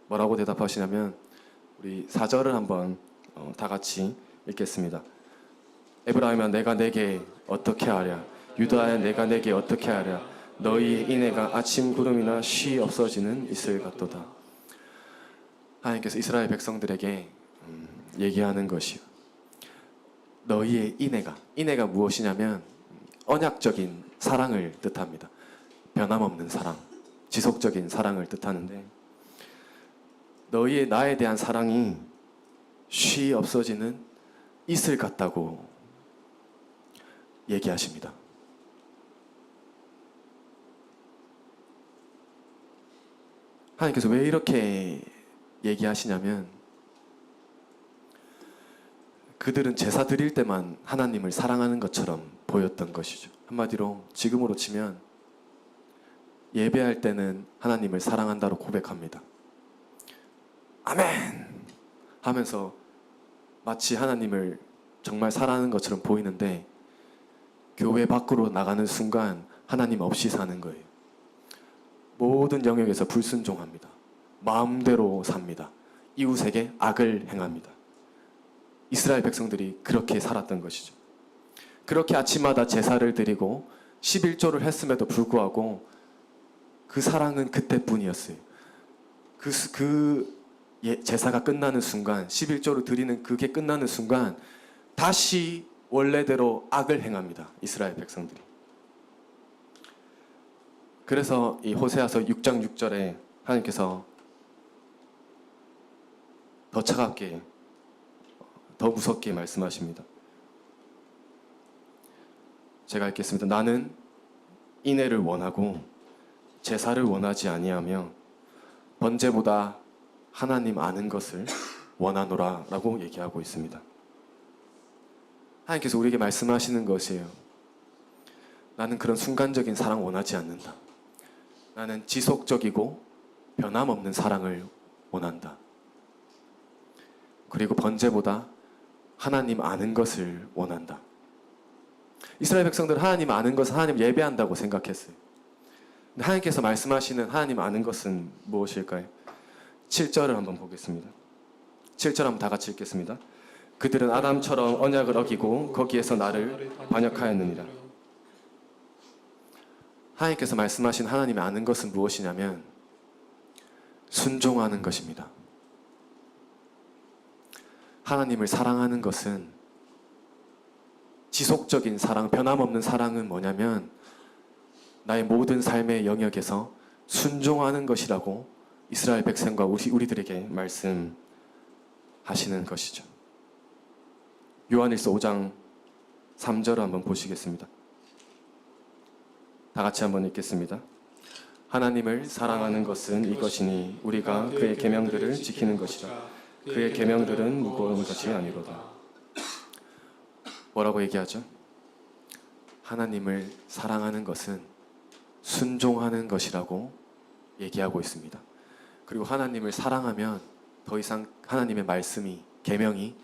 뭐라고 대답하시냐면 우리 4절을 한번 다 같이 읽겠습니다. 에브라임아 내가 내게 어떻게 하랴 유다야 내가 내게 어떻게 하랴 너희의 인애가 아침 구름이나 쉬 없어지는 이슬 같도다. 하나님께서 이스라엘 백성들에게 얘기하는 것이요. 너희의 인애가 무엇이냐면 언약적인 사랑을 뜻합니다. 변함없는 사랑, 지속적인 사랑을 뜻하는데 너희의 나에 대한 사랑이 쉬 없어지는 이슬 같다고 얘기하십니다. 하나님께서 왜 이렇게 얘기하시냐면 그들은 제사 드릴 때만 하나님을 사랑하는 것처럼 보였던 것이죠. 한마디로 지금으로 치면 예배할 때는 하나님을 사랑한다고 고백합니다. 아멘! 하면서 마치 하나님을 정말 사랑하는 것처럼 보이는데 교회 밖으로 나가는 순간 하나님 없이 사는 거예요. 모든 영역에서 불순종합니다. 마음대로 삽니다. 이웃에게 악을 행합니다. 이스라엘 백성들이 그렇게 살았던 것이죠. 그렇게 아침마다 제사를 드리고 11조를 했음에도 불구하고 그 사랑은 그때뿐이었어요. 그 제사가 끝나는 순간 11조를 드리는 그게 끝나는 순간 다시 원래대로 악을 행합니다. 이스라엘 백성들이. 그래서 이 호세아서 6장 6절에 하나님께서 더 차갑게 더 무섭게 말씀하십니다. 제가 읽겠습니다. 나는 인애를 원하고 제사를 원하지 아니하며 번제보다 하나님 아는 것을 원하노라 라고 얘기하고 있습니다. 하나님께서 우리에게 말씀하시는 것이에요. 나는 그런 순간적인 사랑 원하지 않는다. 나는 지속적이고 변함없는 사랑을 원한다. 그리고 번제보다 하나님 아는 것을 원한다. 이스라엘 백성들은 하나님 아는 것은 하나님 예배한다고 생각했어요. 근데 하나님께서 말씀하시는 하나님 아는 것은 무엇일까요? 7절을 한번 보겠습니다. 7절 한번 다 같이 읽겠습니다. 그들은 아담처럼 언약을 어기고 거기에서 나를 반역하였느니라. 하나님께서 말씀하신 하나님의 아는 것은 무엇이냐면 순종하는 것입니다. 하나님을 사랑하는 것은 지속적인 사랑, 변함없는 사랑은 뭐냐면 나의 모든 삶의 영역에서 순종하는 것이라고 이스라엘 백성과 우리들에게 말씀하시는 것이죠. 요한일서 5장 3절을 한번 보시겠습니다. 다 같이 한번 읽겠습니다. 하나님을 사랑하는 것은 이것이니 우리가 그의 계명들을 지키는 것이라. 그의 계명들은 무거운 것이 아니로다. 뭐라고 얘기하죠? 하나님을 사랑하는 것은 순종하는 것이라고 얘기하고 있습니다. 그리고 하나님을 사랑하면 더 이상 하나님의 말씀이, 계명이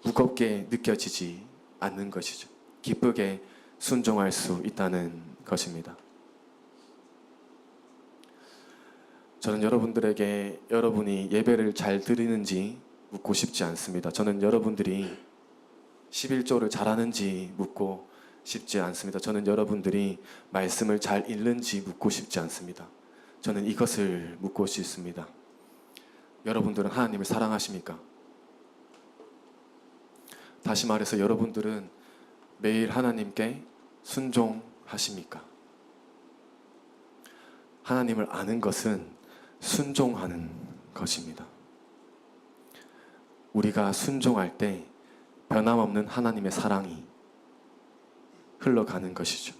무겁게 느껴지지 않는 것이죠. 기쁘게 순종할 수 있다는 것입니다. 저는 여러분들에게 여러분이 예배를 잘 드리는지 묻고 싶지 않습니다. 저는 여러분들이 11조를 잘하는지 묻고 싶지 않습니다. 저는 여러분들이 말씀을 잘 읽는지 묻고 싶지 않습니다. 저는 이것을 묻고 싶습니다. 여러분들은 하나님을 사랑하십니까? 다시 말해서 여러분들은 매일 하나님께 순종하십니까? 하나님을 아는 것은 순종하는 것입니다. 우리가 순종할 때 변함없는 하나님의 사랑이 흘러가는 것이죠.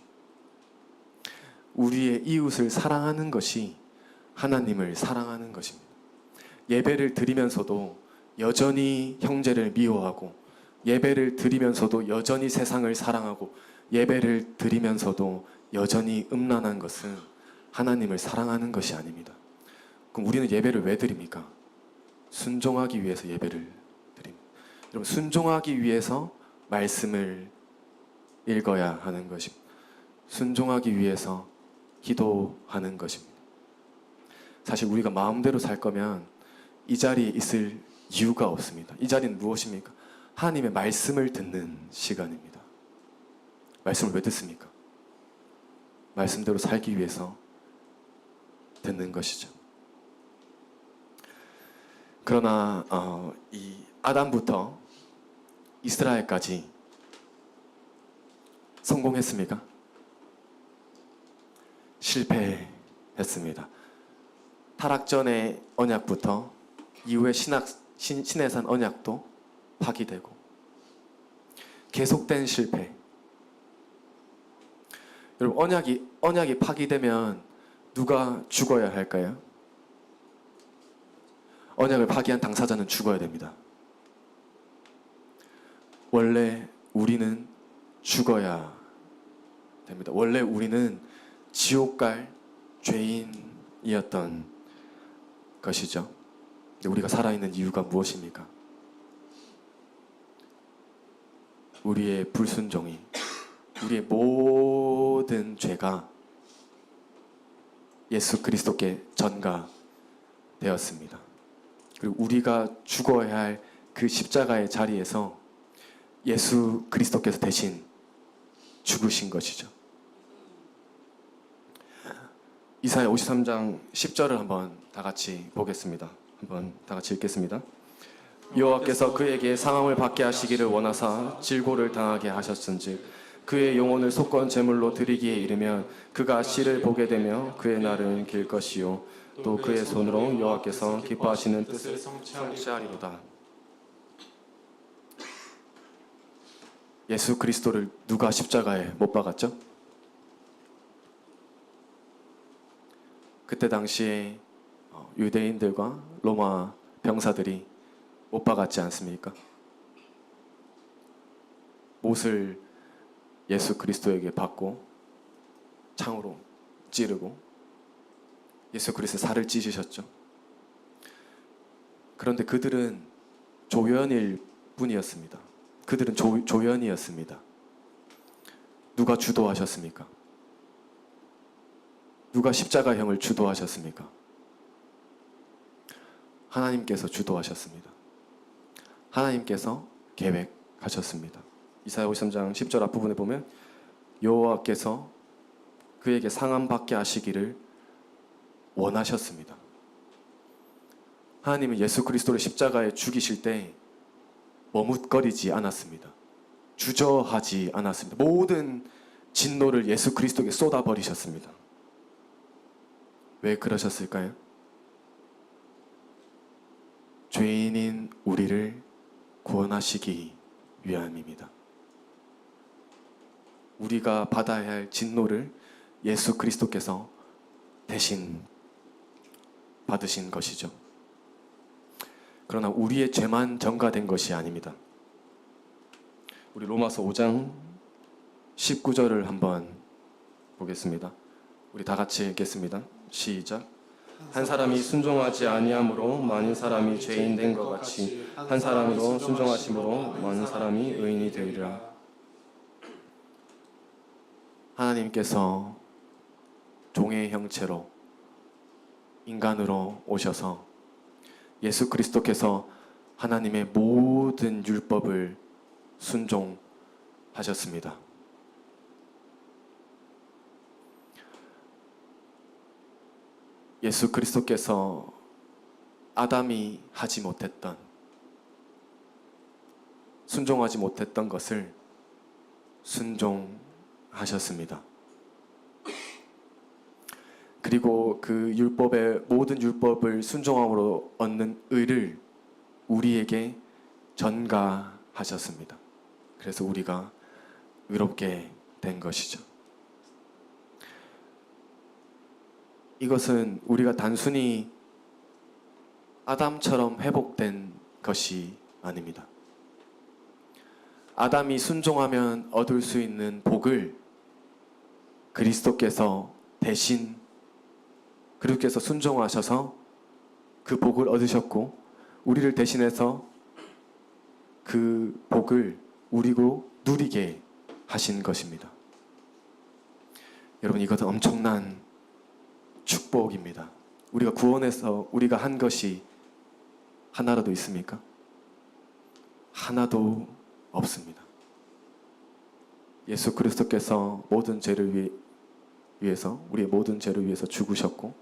우리의 이웃을 사랑하는 것이 하나님을 사랑하는 것입니다. 예배를 드리면서도 여전히 형제를 미워하고, 예배를 드리면서도 여전히 세상을 사랑하고, 예배를 드리면서도 여전히 음란한 것은 하나님을 사랑하는 것이 아닙니다. 그럼 우리는 예배를 왜 드립니까? 순종하기 위해서 예배를 드립니다. 여러분, 순종하기 위해서 말씀을 읽어야 하는 것입니다. 순종하기 위해서 기도하는 것입니다. 사실 우리가 마음대로 살 거면 이 자리에 있을 이유가 없습니다. 이 자리는 무엇입니까? 하나님의 말씀을 듣는 시간입니다. 말씀을 왜 듣습니까? 말씀대로 살기 위해서 듣는 것이죠. 그러나 이 아담부터 이스라엘까지 성공했습니까? 실패했습니다. 타락전의 언약부터 이후의 시내산 언약도 파기되고 계속된 실패. 여러분, 언약이 파기되면 누가 죽어야 할까요? 언약을 파기한 당사자는 죽어야 됩니다. 원래 우리는 죽어야 됩니다. 원래 우리는 지옥 갈 죄인이었던 것이죠. 근데 우리가 살아있는 이유가 무엇입니까? 우리의 불순종이, 우리의 모든 죄가 예수 그리스도께 전가되었습니다. 그리고 우리가 죽어야 할 그 십자가의 자리에서 예수 그리스도께서 대신 죽으신 것이죠. 이사야 53장 10절을 한번 다 같이 보겠습니다. 한번 다 같이 읽겠습니다. 여호와께서 그에게 상함을 받게 하시기를 원하사 질고를 당하게 하셨은즉 그의 영혼을 속건 제물로 드리기에 이르면 그가 씨를 보게 되며 그의 날은 길 것이요 또 그의 손으로 여호와께서 기뻐하시는 뜻을 성취하리로다. 예수 그리스도를 누가 십자가에 못 박았죠? 그때 당시에 유대인들과 로마 병사들이 못 박았지 않습니까? 못을 예수 그리스도에게 받고 창으로 찌르고 예수 그리스도 살을 찢으셨죠. 그런데 그들은 조연일 뿐이었습니다. 그들은 조연이었습니다. 누가 주도하셨습니까? 누가 십자가형을 주도하셨습니까? 하나님께서 주도하셨습니다. 하나님께서 계획하셨습니다. 이사야 53장 10절 앞부분에 보면 여호와께서 그에게 상함 받게 하시기를 원하셨습니다. 하나님은 예수 그리스도를 십자가에 죽이실 때 머뭇거리지 않았습니다. 주저하지 않았습니다. 모든 진노를 예수 그리스도에게 쏟아버리셨습니다. 왜 그러셨을까요? 죄인인 우리를 구원하시기 위함입니다. 우리가 받아야 할 진노를 예수 그리스도께서 대신 받으신 것이죠. 그러나 우리의 죄만 전가된 것이 아닙니다. 우리 로마서 5장 19절을 한번 보겠습니다. 우리 다 같이 읽겠습니다. 시작. 한 사람이 순종하지 아니함으로 많은 사람이 죄인 된 것 같이 한 사람으로 순종하심으로 많은 사람이 의인이 되리라. 하나님께서 종의 형체로 인간으로 오셔서 예수 그리스도께서 하나님의 모든 율법을 순종하셨습니다. 예수 그리스도께서 아담이 하지 못했던, 순종하지 못했던 것을 순종하셨습니다. 그리고 그 율법의 모든 율법을 순종함으로 얻는 의를 우리에게 전가하셨습니다. 그래서 우리가 의롭게 된 것이죠. 이것은 우리가 단순히 아담처럼 회복된 것이 아닙니다. 아담이 순종하면 얻을 수 있는 복을 그리스도께서 대신 그리스도께서 순종하셔서 그 복을 얻으셨고 우리를 대신해서 그 복을 우리고 누리게 하신 것입니다. 여러분, 이것은 엄청난 축복입니다. 우리가 구원해서 우리가 한 것이 하나라도 있습니까? 하나도 없습니다. 예수 그리스도께서 모든 죄를 위해서 우리의 모든 죄를 위해서 죽으셨고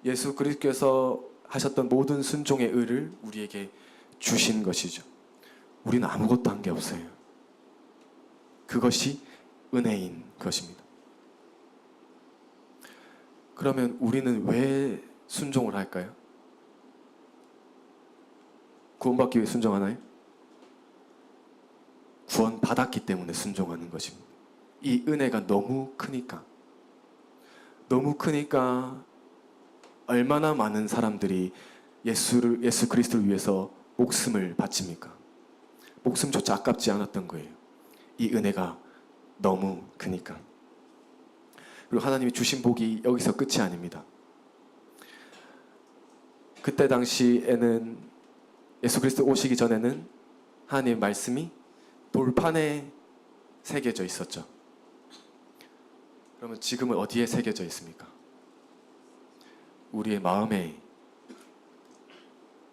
예수 그리스도께서 하셨던 모든 순종의 의를 우리에게 주신 것이죠. 우리는 아무것도 한 게 없어요. 그것이 은혜인 것입니다. 그러면 우리는 왜 순종을 할까요? 구원받기 위해 순종하나요? 구원받았기 때문에 순종하는 것입니다. 이 은혜가 너무 크니까 얼마나 많은 사람들이 예수 그리스도를 위해서 목숨을 바칩니까? 목숨조차 아깝지 않았던 거예요. 이 은혜가 너무 크니까. 그리고 하나님이 주신 복이 여기서 끝이 아닙니다. 그때 당시에는 예수 그리스도 오시기 전에는 하나님의 말씀이 돌판에 새겨져 있었죠. 그러면 지금은 어디에 새겨져 있습니까? 우리의 마음에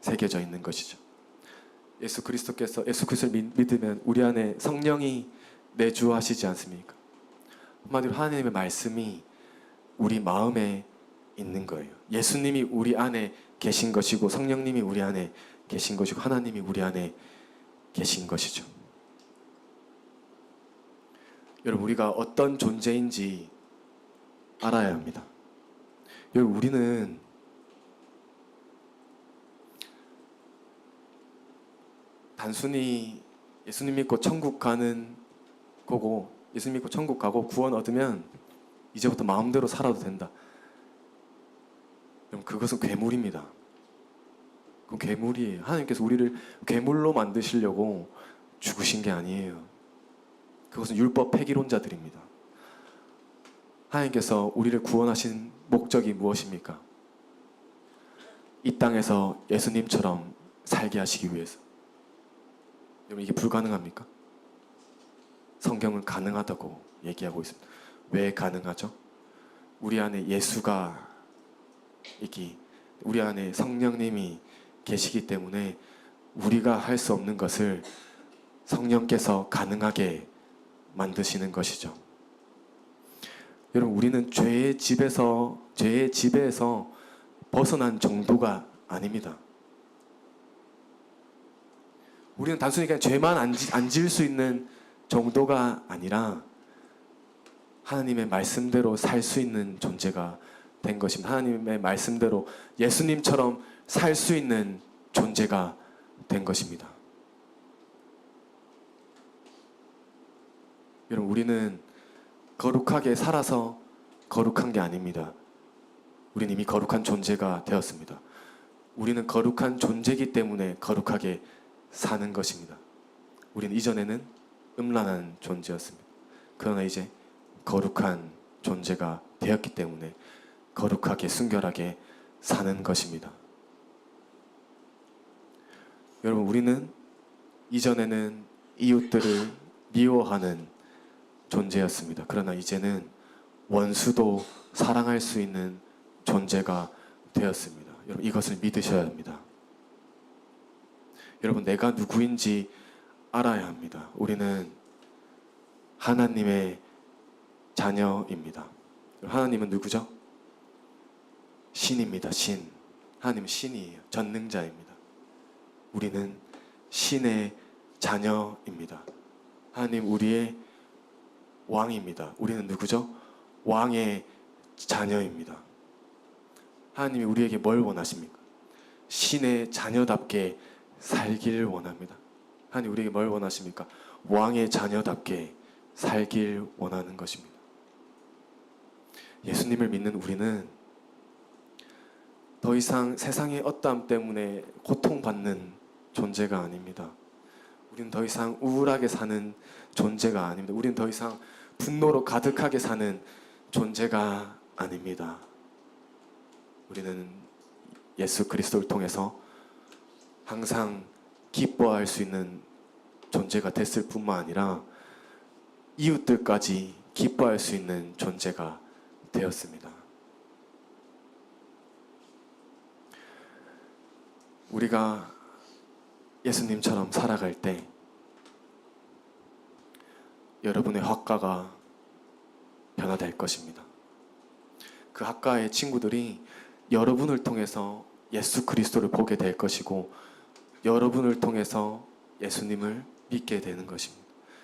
새겨져 있는 것이죠. 예수 그리스도를 믿으면 우리 안에 성령이 내주하시지 않습니까? 한마디로 하나님의 말씀이 우리 마음에 있는 거예요. 예수님이 우리 안에 계신 것이고 성령님이 우리 안에 계신 것이고 하나님이 우리 안에 계신 것이죠. 여러분, 우리가 어떤 존재인지 알아야 합니다. 여러분, 우리는 단순히 예수님 믿고 천국 가는 거고, 예수님 믿고 천국 가고 구원 얻으면 이제부터 마음대로 살아도 된다. 여러분, 그것은 괴물입니다. 그건 괴물이에요. 하나님께서 우리를 괴물로 만드시려고 죽으신 게 아니에요. 그것은 율법 폐기론자들입니다. 하나님께서 우리를 구원하신 목적이 무엇입니까? 이 땅에서 예수님처럼 살게 하시기 위해서. 여러분, 이게 불가능합니까? 성경은 가능하다고 얘기하고 있습니다. 왜 가능하죠? 우리 안에 예수가 우리 안에 성령님이 계시기 때문에 우리가 할 수 없는 것을 성령께서 가능하게 만드시는 것이죠. 여러분, 우리는 죄의 지배에서 벗어난 정도가 아닙니다. 우리는 단순히 그냥 죄만 안 지을 수 있는 정도가 아니라 하나님의 말씀대로 살 수 있는 존재가 된 것입니다. 하나님의 말씀대로 예수님처럼 살 수 있는 존재가 된 것입니다. 여러분, 우리는 거룩하게 살아서 거룩한 게 아닙니다. 우리는 이미 거룩한 존재가 되었습니다. 우리는 거룩한 존재이기 때문에 거룩하게 사는 것입니다. 우리는 이전에는 음란한 존재였습니다. 그러나 이제 거룩한 존재가 되었기 때문에 거룩하게 순결하게 사는 것입니다. 여러분, 우리는 이전에는 이웃들을 미워하는 존재였습니다. 그러나 이제는 원수도 사랑할 수 있는 존재가 되었습니다. 여러분, 이것을 믿으셔야 합니다. 여러분, 내가 누구인지 알아야 합니다. 우리는 하나님의 자녀입니다. 하나님은 누구죠? 신입니다. 신. 하나님은 신이에요. 전능자입니다. 우리는 신의 자녀입니다. 하나님 우리의 왕입니다. 우리는 누구죠? 왕의 자녀입니다. 하나님이 우리에게 뭘 원하십니까? 신의 자녀답게 살길 원합니다. 하나님 우리에게 뭘 원하십니까? 왕의 자녀답게 살길 원하는 것입니다. 예수님을 믿는 우리는 더 이상 세상의 어떠함 때문에 고통받는 존재가 아닙니다. 우리는 더 이상 우울하게 사는 존재가 아닙니다. 우리는 더 이상 분노로 가득하게 사는 존재가 아닙니다. 우리는 예수 그리스도를 통해서 항상 기뻐할 수 있는 존재가 됐을 뿐만 아니라 이웃들까지 기뻐할 수 있는 존재가 되었습니다. 우리가 예수님처럼 살아갈 때 여러분의 학과가 변화될 것입니다. 그 학과의 친구들이 여러분을 통해서 예수 그리스도를 보게 될 것이고 여러분을 통해서 예수님을 믿게 되는 것입니다.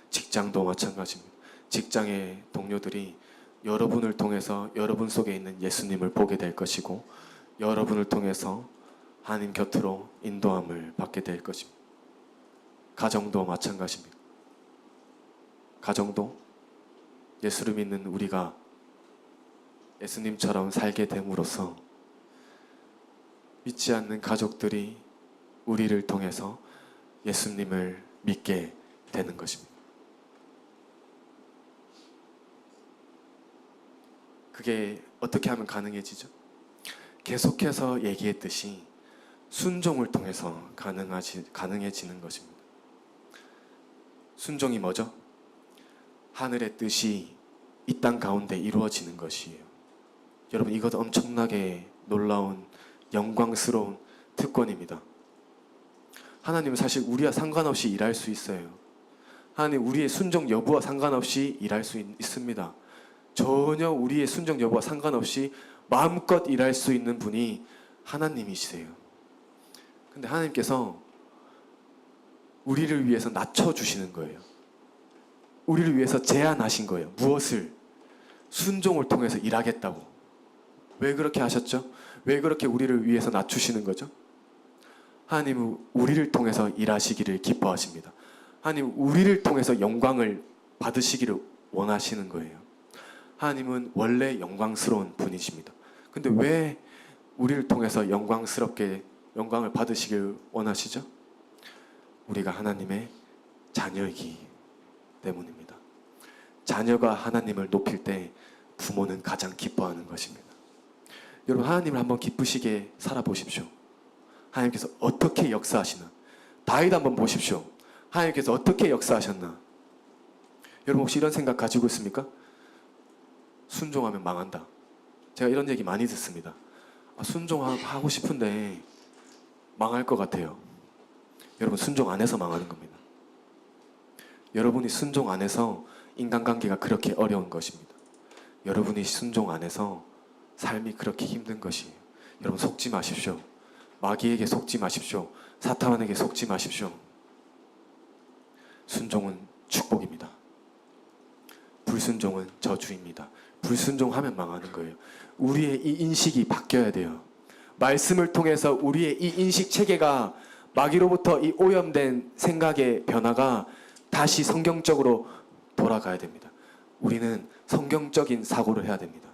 직장도 마찬가지입니다. 직장의 동료들이 여러분을 통해서 여러분 속에 있는 예수님을 보게 될 것이고 여러분을 통해서 하나님 곁으로 인도함을 받게 될 것입니다. 가정도 마찬가지입니다. 가정도 예수를 믿는 우리가 예수님처럼 살게 됨으로써 믿지 않는 가족들이 우리를 통해서 예수님을 믿게 되는 것입니다. 그게 어떻게 하면 가능해지죠? 계속해서 얘기했듯이 순종을 통해서 가능해지는 것입니다. 순종이 뭐죠? 하늘의 뜻이 이 땅 가운데 이루어지는 것이에요. 여러분, 이것 엄청나게 놀라운 영광스러운 특권입니다. 하나님은 사실 우리와 상관없이 일할 수 있어요. 하나님 우리의 순종 여부와 상관없이 일할 수 있습니다. 전혀 우리의 순종 여부와 상관없이 마음껏 일할 수 있는 분이 하나님이시세요. 근데 하나님께서 우리를 위해서 낮춰주시는 거예요. 우리를 위해서 제안하신 거예요. 무엇을? 순종을 통해서 일하겠다고. 왜 그렇게 하셨죠? 왜 그렇게 우리를 위해서 낮추시는 거죠? 하나님은 우리를 통해서 일하시기를 기뻐하십니다. 하나님은 우리를 통해서 영광을 받으시기를 원하시는 거예요. 하나님은 원래 영광스러운 분이십니다. 근데 왜 우리를 통해서 영광을 받으시길 원하시죠? 우리가 하나님의 자녀이기 때문입니다. 자녀가 하나님을 높일 때 부모는 가장 기뻐하는 것입니다. 여러분, 하나님을 한번 기쁘시게 살아보십시오. 하나님께서 어떻게 역사하시나. 다윗 한번 보십시오. 하나님께서 어떻게 역사하셨나. 여러분 혹시 이런 생각 가지고 있습니까? 순종하면 망한다. 제가 이런 얘기 많이 듣습니다. 순종하고 싶은데 망할 것 같아요. 여러분, 순종 안 해서 망하는 겁니다. 여러분이 순종 안 해서 인간관계가 그렇게 어려운 것입니다. 여러분이 순종 안 해서 삶이 그렇게 힘든 것이에요. 여러분, 속지 마십시오. 마귀에게 속지 마십시오. 사탄에게 속지 마십시오. 순종은 축복입니다. 불순종은 저주입니다. 불순종하면 망하는 거예요. 우리의 이 인식이 바뀌어야 돼요. 말씀을 통해서 우리의 이 인식 체계가 마귀로부터 이 오염된 생각의 변화가 다시 성경적으로 돌아가야 됩니다. 우리는 성경적인 사고를 해야 됩니다.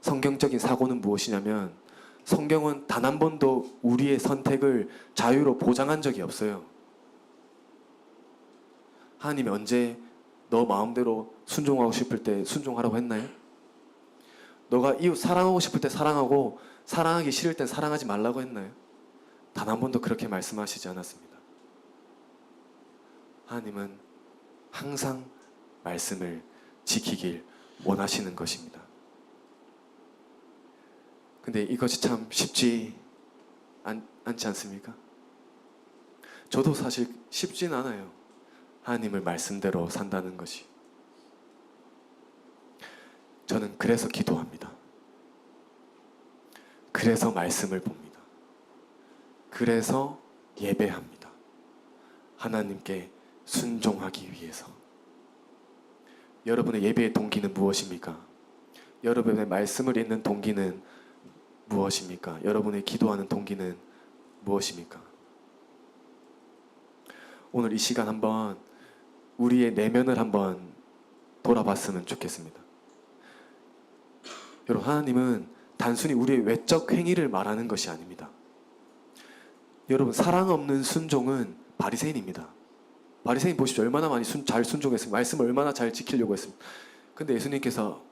성경적인 사고는 무엇이냐면 성경은 단 한 번도 우리의 선택을 자유로 보장한 적이 없어요. 하나님이 언제 너 마음대로 순종하고 싶을 때 순종하라고 했나요? 너가 이웃 사랑하고 싶을 때 사랑하고 사랑하기 싫을 땐 사랑하지 말라고 했나요? 단 한 번도 그렇게 말씀하시지 않았습니다. 하나님은 항상 말씀을 지키길 원하시는 것입니다. 근데 이것이 참 쉽지 않지 않습니까? 저도 사실 쉽진 않아요. 하나님을 말씀대로 산다는 것이. 저는 그래서 기도합니다. 그래서 말씀을 봅니다. 그래서 예배합니다. 하나님께 순종하기 위해서. 여러분의 예배의 동기는 무엇입니까? 여러분의 말씀을 읽는 동기는 무엇입니까? 여러분의 기도하는 동기는 무엇입니까? 오늘 이 시간 한번 우리의 내면을 한번 돌아봤으면 좋겠습니다. 여러분, 하나님은 단순히 우리의 외적 행위를 말하는 것이 아닙니다. 여러분, 사랑 없는 순종은 바리새인입니다. 바리새인 보십시오. 얼마나 많이 잘 순종했습니까? 말씀을 얼마나 잘 지키려고 했습니까? 근데 예수님께서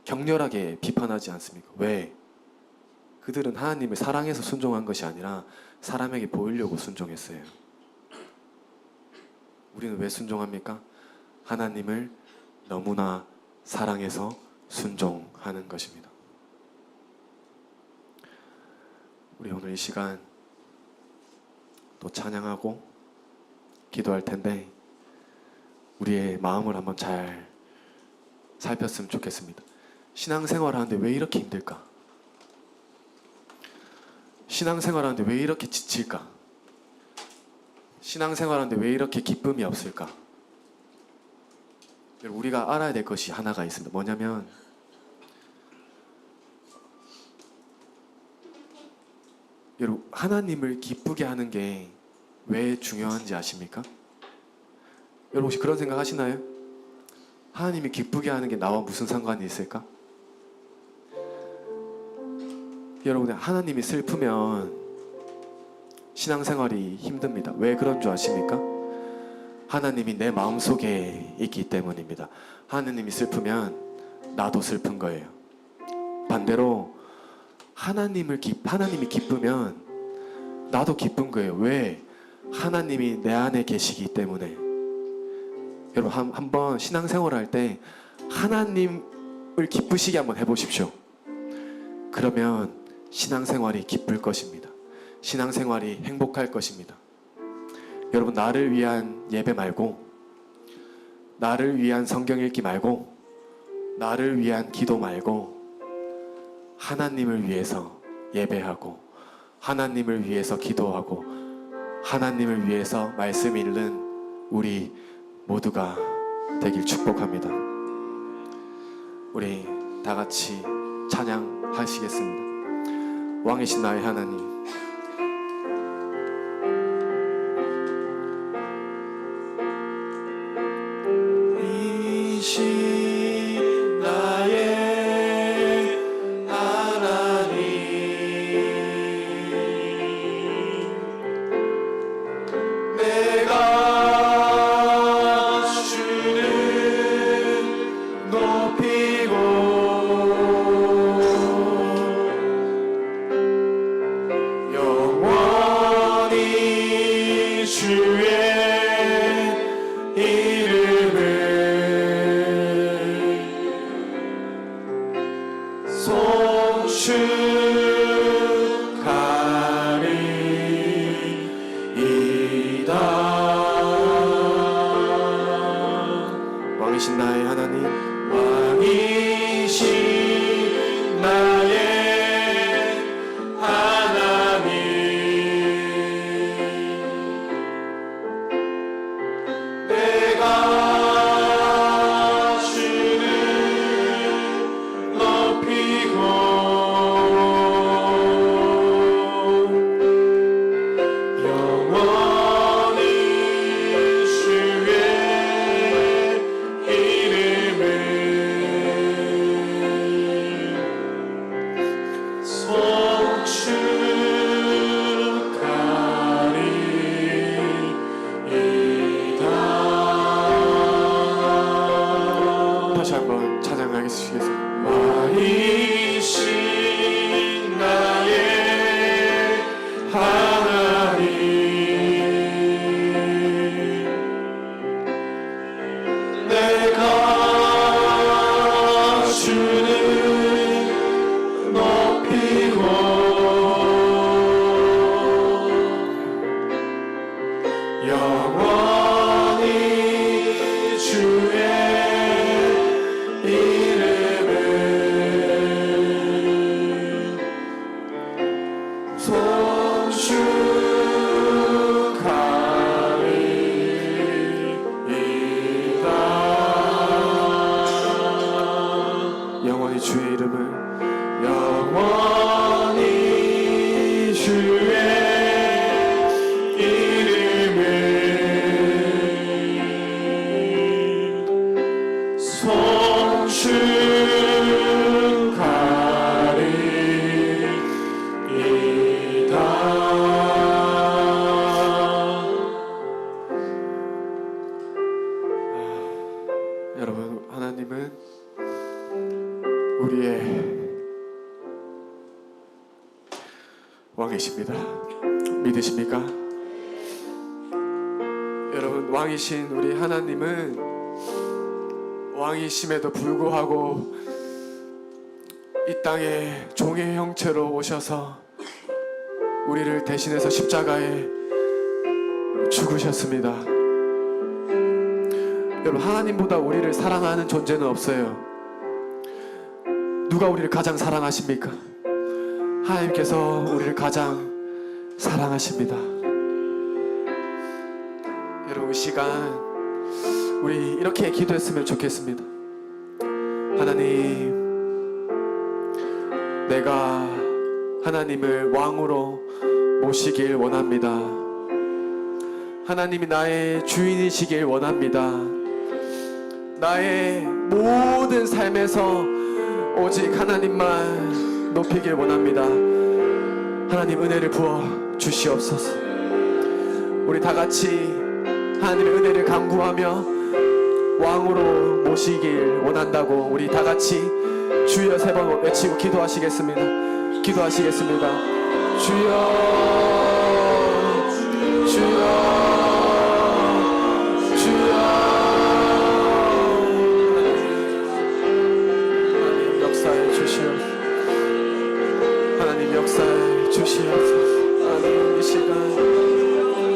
격렬하게 비판하지 않습니까? 왜? 그들은 하나님을 사랑해서 순종한 것이 아니라 사람에게 보이려고 순종했어요. 우리는 왜 순종합니까? 하나님을 너무나 사랑해서 순종하는 것입니다. 우리 오늘 이 시간 또 찬양하고 기도할 텐데 우리의 마음을 한번 잘 살폈으면 좋겠습니다. 신앙생활 하는데 왜 이렇게 힘들까? 신앙생활 하는데 왜 이렇게 지칠까? 신앙생활 하는데 왜 이렇게 기쁨이 없을까? 우리가 알아야 될 것이 하나가 있습니다. 뭐냐면 여러분, 하나님을 기쁘게 하는 게 왜 중요한지 아십니까? 여러분 혹시 그런 생각 하시나요? 하나님이 기쁘게 하는 게 나와 무슨 상관이 있을까? 여러분, 하나님이 슬프면 신앙생활이 힘듭니다. 왜 그런 줄 아십니까? 하나님이 내 마음속에 있기 때문입니다. 하나님이 슬프면 나도 슬픈 거예요. 반대로 하나님이 기쁘면 나도 기쁜 거예요. 왜? 하나님이 내 안에 계시기 때문에. 여러분, 한번 신앙생활을 할 때 하나님을 기쁘시게 한번 해보십시오. 그러면 신앙생활이 기쁠 것입니다. 신앙생활이 행복할 것입니다. 여러분, 나를 위한 예배 말고, 나를 위한 성경 읽기 말고, 나를 위한 기도 말고 하나님을 위해서 예배하고 하나님을 위해서 기도하고 하나님을 위해서 말씀 읽는 우리 모두가 되길 축복합니다. 우리 다 같이 찬양하시겠습니다. 왕이신 나의 하나님. 이신 나의 하나님, 내가 주를 높이고 영원히 주의 이름을 송축하리이다. 왕이신 나의 하나님, 왕이신 나의 하나님, 내가 주를 높이고 영원히 주의 이름을 송축하리이다. 다시 한번 찬양하겠습니다. 왕이신 나의 하나님, 내가 주를 높이고 영원히 주의 이름을 송축하리이다. 영원히 주의 이름을, 영원히 주의 이름을 송축하리이다. 여러분, 하나님은 우리의 왕이십니다. 믿으십니까? 여러분, 왕이신 우리 하나님은 왕이심에도 불구하고 이 땅에 종의 형체로 오셔서 우리를 대신해서 십자가에 죽으셨습니다. 여러분, 하나님보다 우리를 사랑하는 존재는 없어요. 누가 우리를 가장 사랑하십니까? 하나님께서 우리를 가장 사랑하십니다. 여러분, 이 시간 우리 이렇게 기도했으면 좋겠습니다. 하나님, 내가 하나님을 왕으로 모시길 원합니다. 하나님이 나의 주인이시길 원합니다. 나의 모든 삶에서 오직 하나님만 높이길 원합니다. 하나님, 은혜를 부어 주시옵소서. 우리 다 같이 하나님의 은혜를 간구하며 왕으로 모시길 원한다고 우리 다 같이 주여 3번 외치고 기도하시겠습니다. 기도하시겠습니다. 주여, 주여, 주여. 하나님 역사해 주시옵소서. 하나님 역사해 주시옵소서. 하나님 이 시간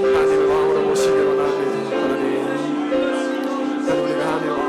하나님의 왕으로 모시길 원합니다. 하나님, 우리가 하나님의 왕,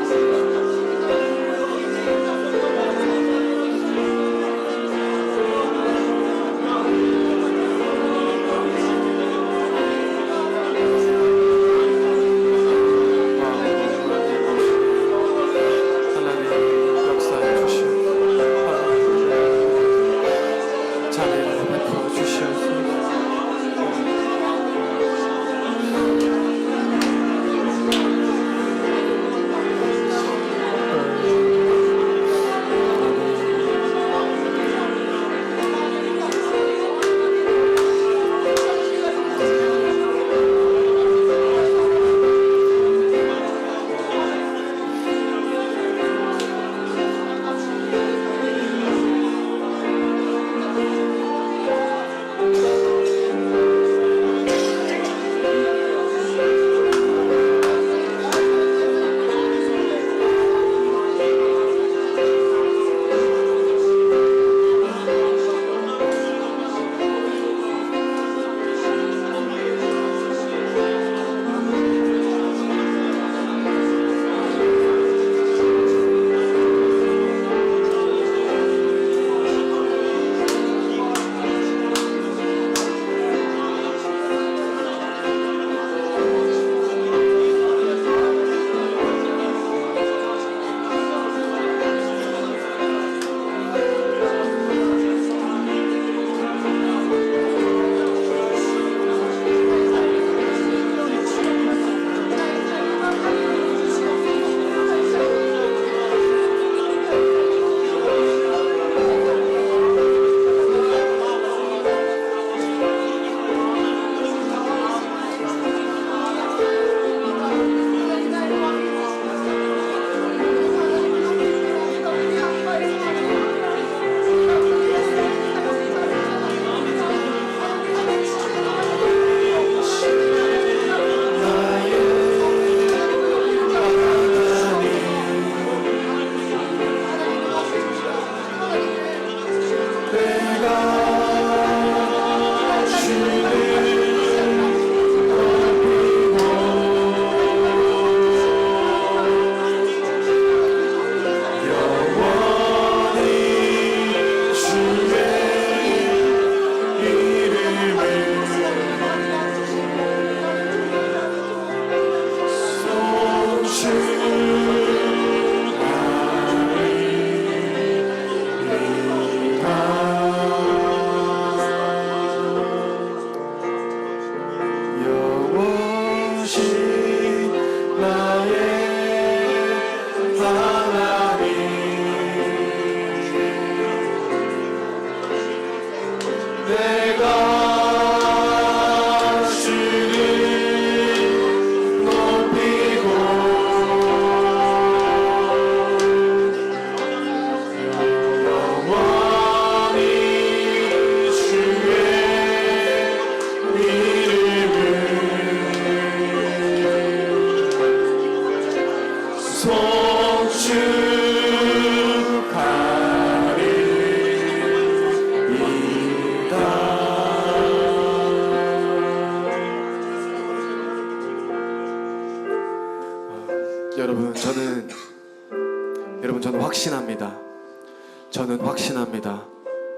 저는 확신합니다.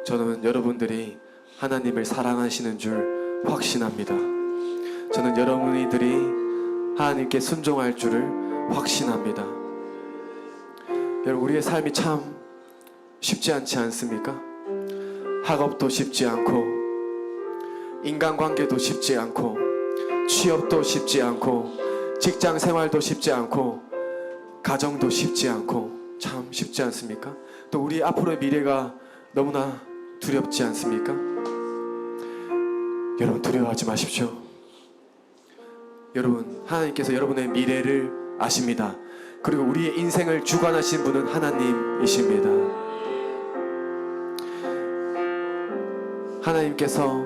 저는 여러분들이 하나님을 사랑하시는 줄 확신합니다. 저는 여러분들이 하나님께 순종할 줄을 확신합니다. 여러분, 우리의 삶이 참 쉽지 않지 않습니까? 학업도 쉽지 않고, 인간관계도 쉽지 않고, 취업도 쉽지 않고, 직장 생활도 쉽지 않고, 가정도 쉽지 않고, 참 쉽지 않습니까? 또 우리 앞으로의 미래가 너무나 두렵지 않습니까? 여러분, 두려워하지 마십시오. 여러분, 하나님께서 여러분의 미래를 아십니다. 그리고 우리의 인생을 주관하신 분은 하나님이십니다. 하나님께서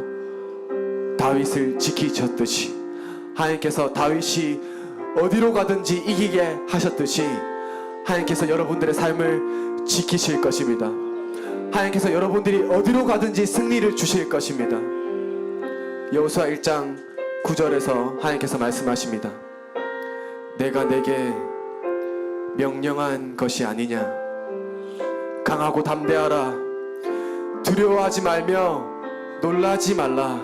다윗을 지키셨듯이, 하나님께서 다윗이 어디로 가든지 이기게 하셨듯이 하나님께서 여러분들의 삶을 지키실 것입니다. 하나님께서 여러분들이 어디로 가든지 승리를 주실 것입니다. 여호수아 1장 9절에서 하나님께서 말씀하십니다. 내가 내게 명령한 것이 아니냐. 강하고 담대하라. 두려워하지 말며 놀라지 말라.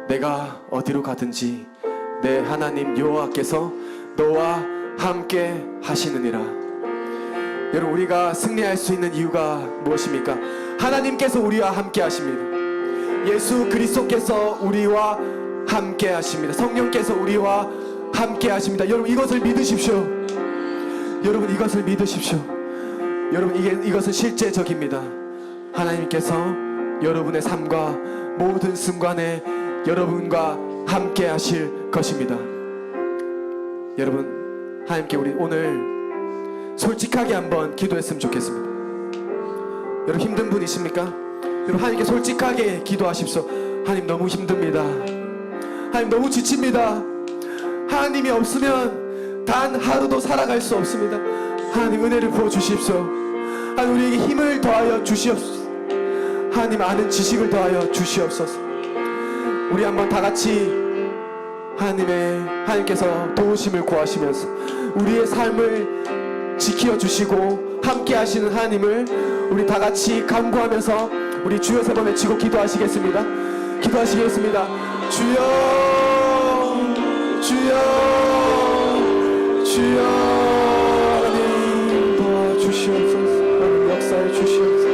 내가 어디로 가든지 내 하나님 여호와께서 너와 함께 하시느니라. 여러분, 우리가 승리할 수 있는 이유가 무엇입니까? 하나님께서 우리와 함께 하십니다. 예수 그리스도께서 우리와 함께 하십니다. 성령께서 우리와 함께 하십니다. 여러분, 이것을 믿으십시오. 여러분, 이것을 믿으십시오. 여러분, 이것은 실제적입니다. 하나님께서 여러분의 삶과 모든 순간에 여러분과 함께 하실 것입니다. 여러분, 하나님께 우리 오늘 솔직하게 한번 기도했으면 좋겠습니다. 여러분, 힘든 분이십니까? 여러분, 하나님께 솔직하게 기도하십시오. 하나님, 너무 힘듭니다. 하나님, 너무 지칩니다. 하나님이 없으면 단 하루도 살아갈 수 없습니다. 하나님, 은혜를 부어주십시오. 하나님, 우리에게 힘을 더하여 주시옵소서. 하나님, 아는 지식을 더하여 주시옵소서. 우리 한번 다 같이 하나님께서 도우심을 구하시면서 우리의 삶을 지켜주시고 함께 하시는 하나님을 우리 다 같이 간구하면서 우리 주여 세 번 외치고 기도하시겠습니다. 주여, 주여, 주여. 하나님 도와주시옵소서. 하나님 역사해 주시옵소서.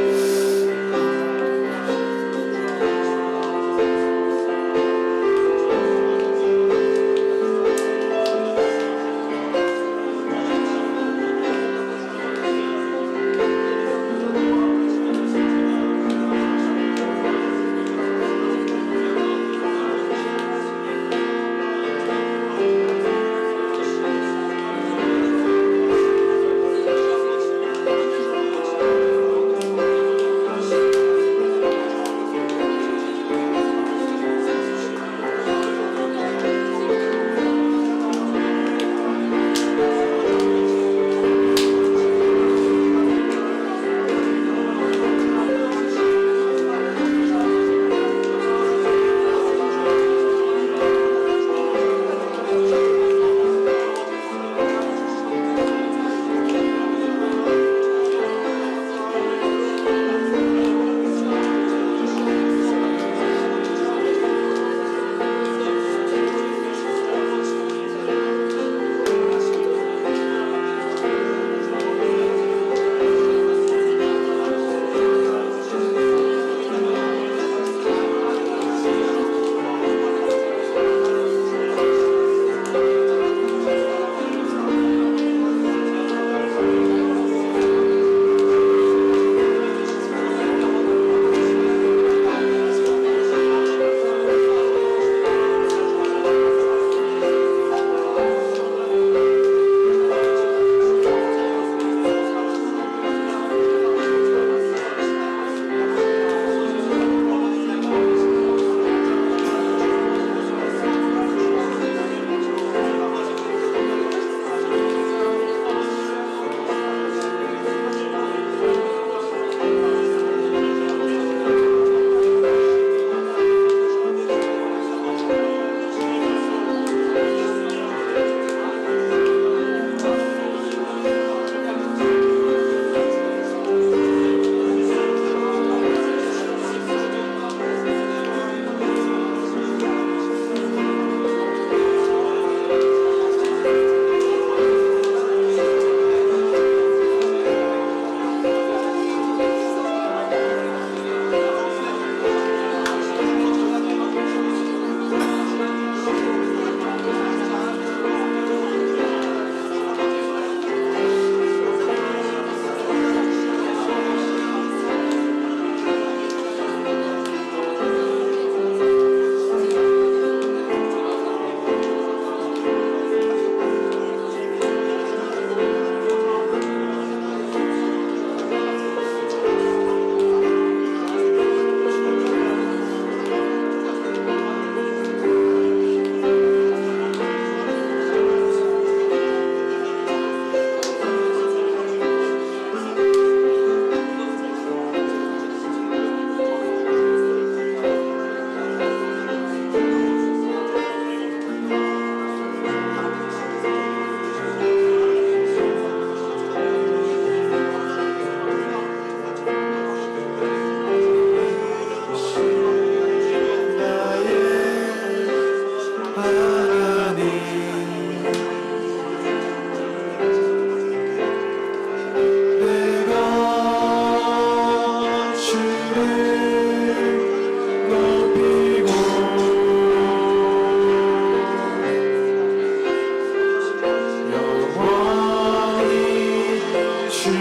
주의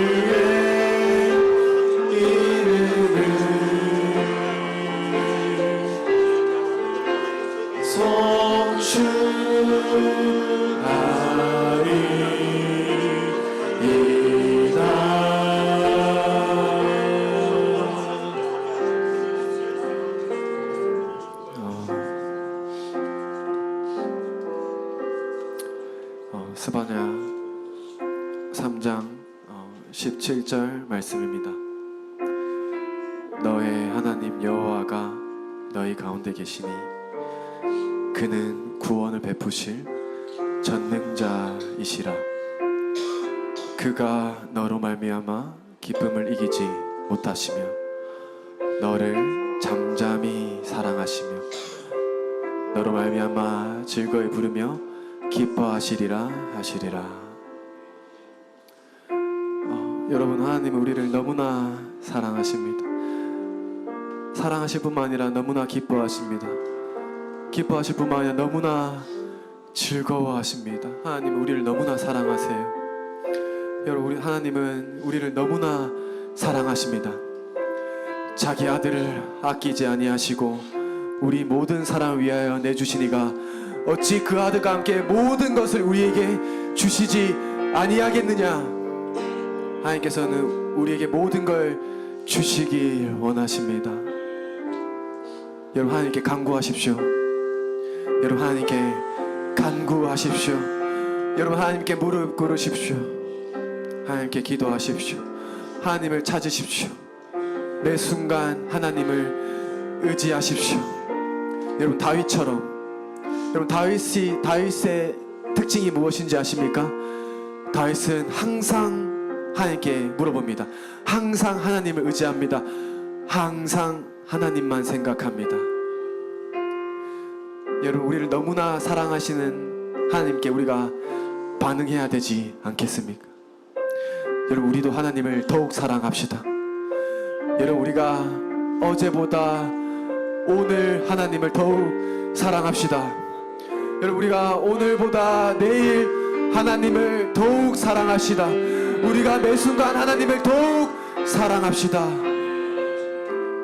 이름을 스바냐 3장 17절 말씀입니다. 너의 하나님 여호와가 너희 가운데 계시니 그는 구원을 베푸실 전능자이시라. 그가 너로 말미암아 기쁨을 이기지 못하시며 너를 잠잠히 사랑하시며 너로 말미암아 즐거이 부르며 기뻐하시리라 하시리라. 여러분, 하나님은 우리를 너무나 사랑하십니다. 사랑하실 뿐만 아니라 너무나 기뻐하십니다. 기뻐하실 뿐만 아니라 너무나 즐거워하십니다. 하나님은 우리를 너무나 사랑하세요. 여러분, 하나님은 우리를 너무나 사랑하십니다. 자기 아들을 아끼지 아니하시고 우리 모든 사람을 위하여 내주시니가 어찌 그 아들과 함께 모든 것을 우리에게 주시지 아니하겠느냐. 하나님께서는 우리에게 모든 걸 주시길 원하십니다. 여러분, 하나님께 간구하십시오. 여러분, 하나님께 간구하십시오. 여러분, 하나님께 무릎 꿇으십시오. 하나님께 기도하십시오. 하나님을 찾으십시오. 매 순간 하나님을 의지하십시오. 여러분, 다윗처럼, 여러분, 다윗의 특징이 무엇인지 아십니까? 다윗은 항상 하나님께 물어봅니다. 항상 하나님을 의지합니다. 항상 하나님만 생각합니다. 여러분, 우리를 너무나 사랑하시는 하나님께 우리가 반응해야 되지 않겠습니까? 여러분, 우리도 하나님을 더욱 사랑합시다. 여러분, 우리가 어제보다 오늘 하나님을 더욱 사랑합시다. 여러분, 우리가 오늘보다 내일 하나님을 더욱 사랑합시다. 우리가 매 순간 하나님을 더욱 사랑합시다.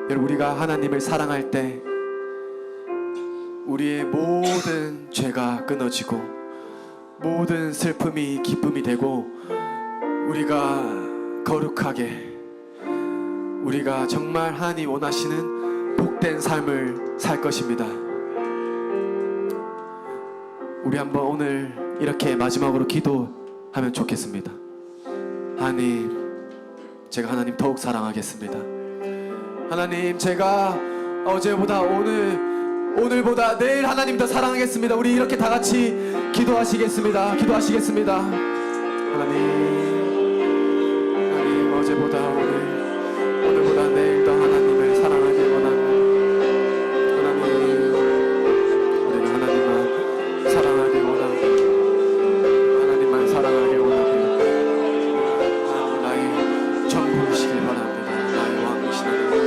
여러분, 우리가 하나님을 사랑할 때 우리의 모든 죄가 끊어지고 모든 슬픔이 기쁨이 되고 우리가 거룩하게, 우리가 정말 하나님 원하시는 복된 삶을 살 것입니다. 우리 한번 오늘 이렇게 마지막으로 기도하면 좋겠습니다. 하나님, 제가 하나님 더욱 사랑하겠습니다. 하나님, 제가 어제보다 오늘보다 내일 하나님 더 사랑하겠습니다. 우리 이렇게 다 같이 기도하시겠습니다. 하나님, 어제보다 오늘보다 내일 더 하나님을 사랑하길 원합니다. 하나님, 우리는 하나님만 사랑하길 원합니다. 하나님만 사랑하길 원합니다. 하나님, 나의 전부이시길 바랍니다. 나의 왕이신 하나님,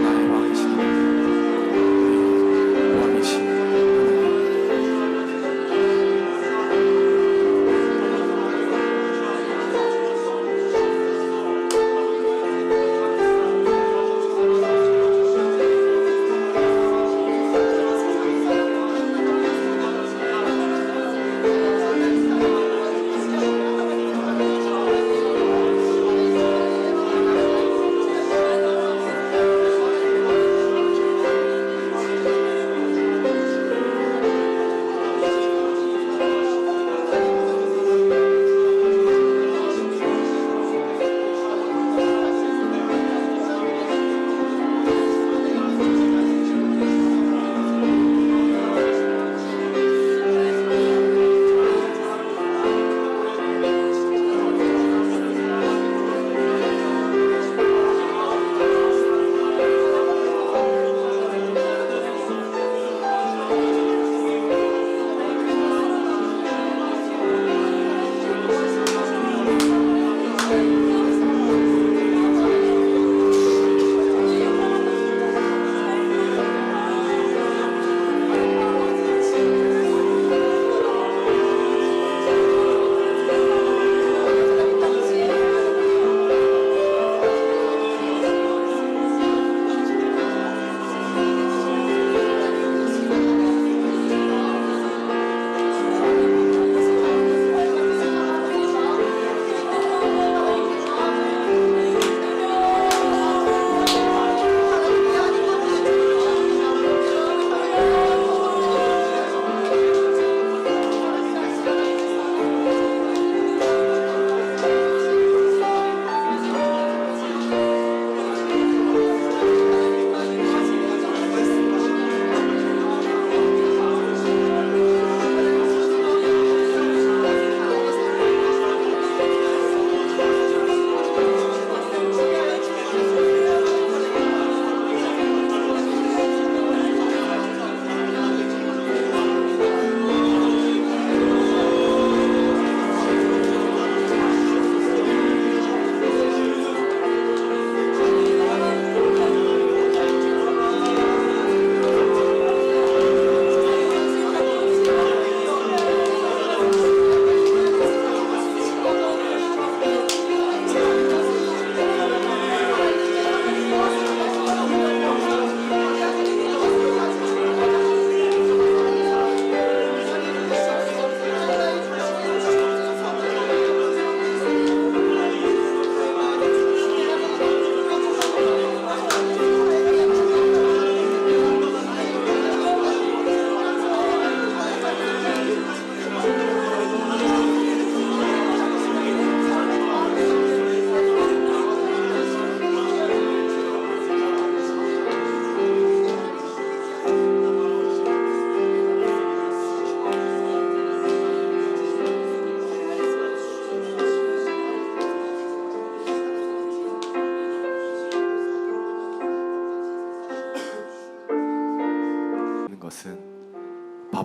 나의 왕이신 하나님, 왕이신 하나님.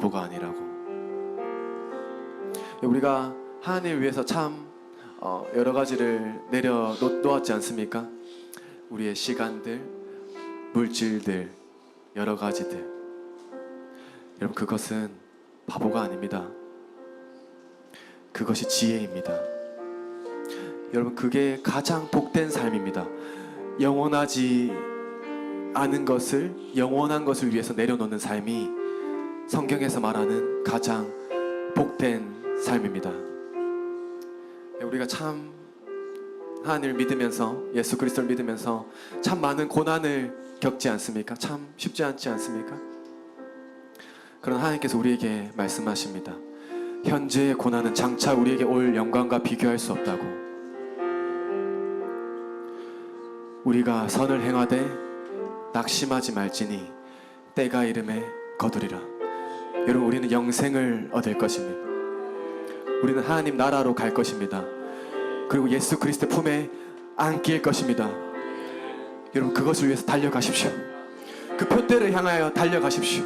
바보가 아니라고. 우리가 하나님을 위해서 참 여러 가지를 내려놓았지 않습니까? 우리의 시간들, 물질들, 여러 가지들. 여러분, 그것은 바보가 아닙니다. 그것이 지혜입니다. 여러분, 그게 가장 복된 삶입니다. 영원하지 않은 것을, 영원한 것을 위해서 내려놓는 삶이 성경에서 말하는 가장 복된 삶입니다. 우리가 참 하나님을 믿으면서, 예수 그리스도를 믿으면서 참 많은 고난을 겪지 않습니까? 참 쉽지 않지 않습니까? 그런 하나님께서 우리에게 말씀하십니다. 현재의 고난은 장차 우리에게 올 영광과 비교할 수 없다고. 우리가 선을 행하되 낙심하지 말지니 때가 이름에 거두리라. 여러분, 우리는 영생을 얻을 것입니다. 우리는 하나님 나라로 갈 것입니다. 그리고 예수 그리스도 품에 안길 것입니다. 여러분, 그것을 위해서 달려가십시오. 그 표대를 향하여 달려가십시오.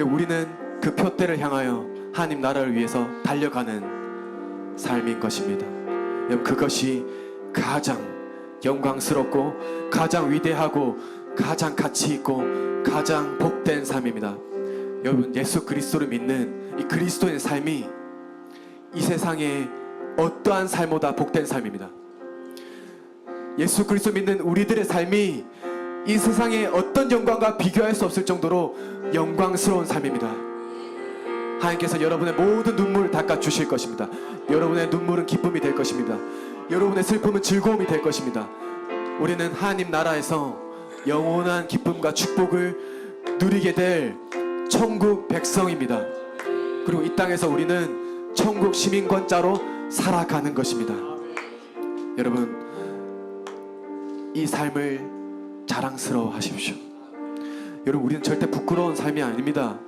우리는 그 표대를 향하여 하나님 나라를 위해서 달려가는 삶인 것입니다. 여러분, 그것이 가장 영광스럽고 가장 위대하고 가장 가치 있고 가장 복된 삶입니다. 여러분, 예수 그리스도를 믿는 이 그리스도의 삶이 이 세상의 어떠한 삶보다 복된 삶입니다. 예수 그리스도 믿는 우리들의 삶이 이 세상의 어떤 영광과 비교할 수 없을 정도로 영광스러운 삶입니다. 하나님께서 여러분의 모든 눈물을 닦아주실 것입니다. 여러분의 눈물은 기쁨이 될 것입니다. 여러분의 슬픔은 즐거움이 될 것입니다. 우리는 하나님 나라에서 영원한 기쁨과 축복을 누리게 될 천국 백성입니다. 그리고 이 땅에서 우리는 천국 시민권자로 살아가는 것입니다. 여러분, 이 삶을 자랑스러워 하십시오. 여러분, 우리는 절대 부끄러운 삶이 아닙니다.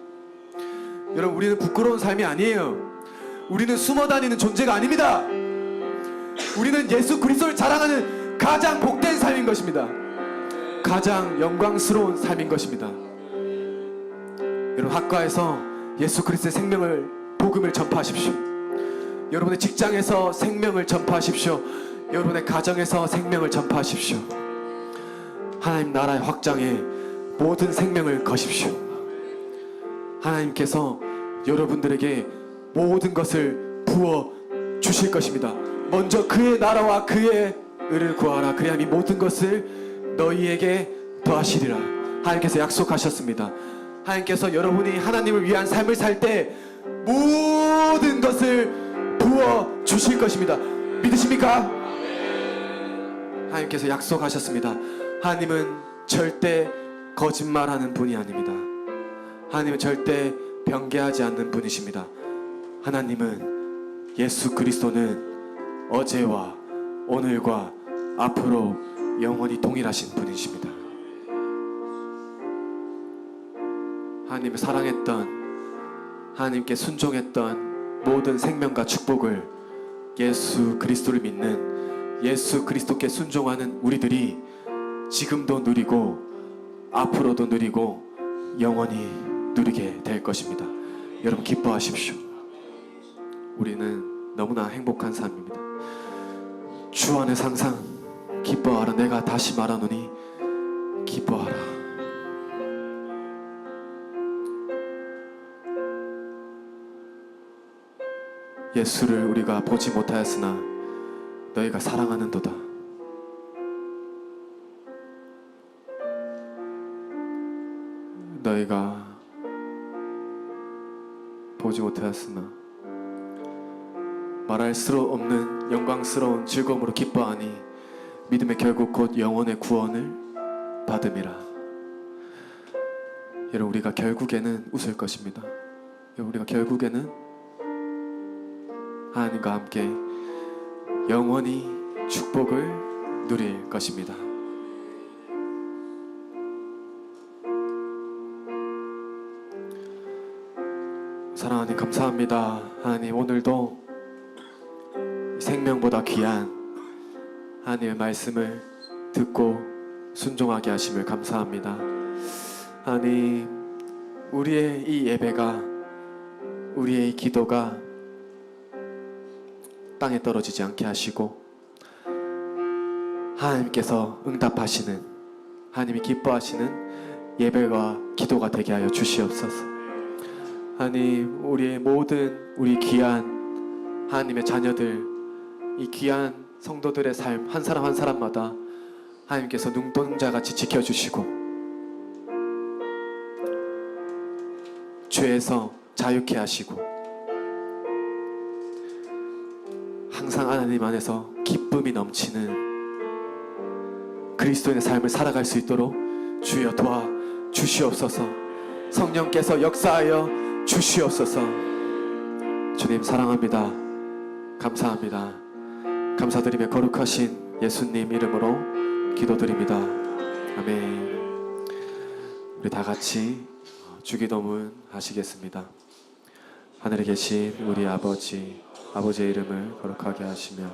여러분, 우리는 부끄러운 삶이 아니에요. 우리는 숨어 다니는 존재가 아닙니다. 우리는 예수 그리스도를 자랑하는 가장 복된 삶인 것입니다. 가장 영광스러운 삶인 것입니다. 여러분, 학과에서 예수 그리스도의 생명을, 복음을 전파하십시오. 여러분의 직장에서 생명을 전파하십시오. 여러분의 가정에서 생명을 전파하십시오. 하나님 나라의 확장에 모든 생명을 거십시오. 하나님께서 여러분들에게 모든 것을 부어 주실 것입니다. 먼저 그의 나라와 그의 의를 구하라. 그리하면 이 모든 것을 너희에게 더하시리라. 하나님께서 약속하셨습니다. 하나님께서 여러분이 하나님을 위한 삶을 살 때 모든 것을 부어 주실 것입니다. 믿으십니까? 하나님께서 약속하셨습니다. 하나님은 절대 거짓말하는 분이 아닙니다. 하나님은 절대 변개하지 않는 분이십니다. 하나님은, 예수 그리스도는 어제와 오늘과 앞으로 영원히 동일하신 분이십니다. 하나님을 사랑했던, 하나님께 순종했던 모든 생명과 축복을 예수 그리스도를 믿는, 예수 그리스도께 순종하는 우리들이 지금도 누리고 앞으로도 누리고 영원히 누리게 될 것입니다. 여러분, 기뻐하십시오. 우리는 너무나 행복한 삶입니다. 주 안에서 항상 기뻐하라. 내가 다시 말하노니 기뻐하라. 예수를 우리가 보지 못하였으나 너희가 사랑하는도다. 너희가 보지 못하였으나 말할 수 없는 영광스러운 즐거움으로 기뻐하니 믿음의 결국 곧 영혼의 구원을 받음이라. 여러분, 우리가 결국에는 웃을 것입니다. 여러분, 우리가 결국에는 하나님과 함께 영원히 축복을 누릴 것입니다. 사랑하님, 감사합니다. 하나님, 오늘도 생명보다 귀한 하나님의 말씀을 듣고 순종하게 하심을 감사합니다. 하나님, 우리의 이 예배가 우리의 기도가 땅에 떨어지지 않게 하시고 하나님께서 응답하시는, 하나님이 기뻐하시는 예배와 기도가 되게 하여 주시옵소서. 하나님, 우리의 모든 우리 귀한 하나님의 자녀들, 이 귀한 성도들의 삶 한 사람 한 사람마다 하나님께서 눈동자같이 지켜주시고 죄에서 자유케 하시고 항상 하나님 안에서 기쁨이 넘치는 그리스도인의 삶을 살아갈 수 있도록 주여 도와 주시옵소서. 성령께서 역사하여 주시옵소서. 주님 사랑합니다. 감사합니다. 감사드리며 거룩하신 예수님 이름으로 기도드립니다. 아멘. 우리 다 같이 주기도문 하시겠습니다. 하늘에 계신 우리 아버지, 아버지의 이름을 거룩하게 하시며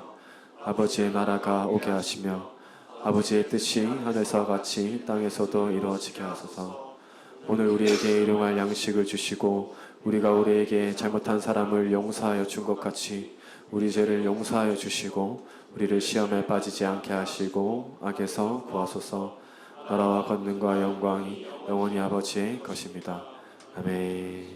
아버지의 나라가 오게 하시며 아버지의 뜻이 하늘에서와 같이 땅에서도 이루어지게 하소서. 오늘 우리에게 일용할 양식을 주시고 우리가 우리에게 잘못한 사람을 용서하여 준 것 같이 우리 죄를 용서하여 주시고 우리를 시험에 빠지지 않게 하시고 악에서 구하소서. 나라와 권능과 영광이 영원히 아버지의 것입니다. 아멘.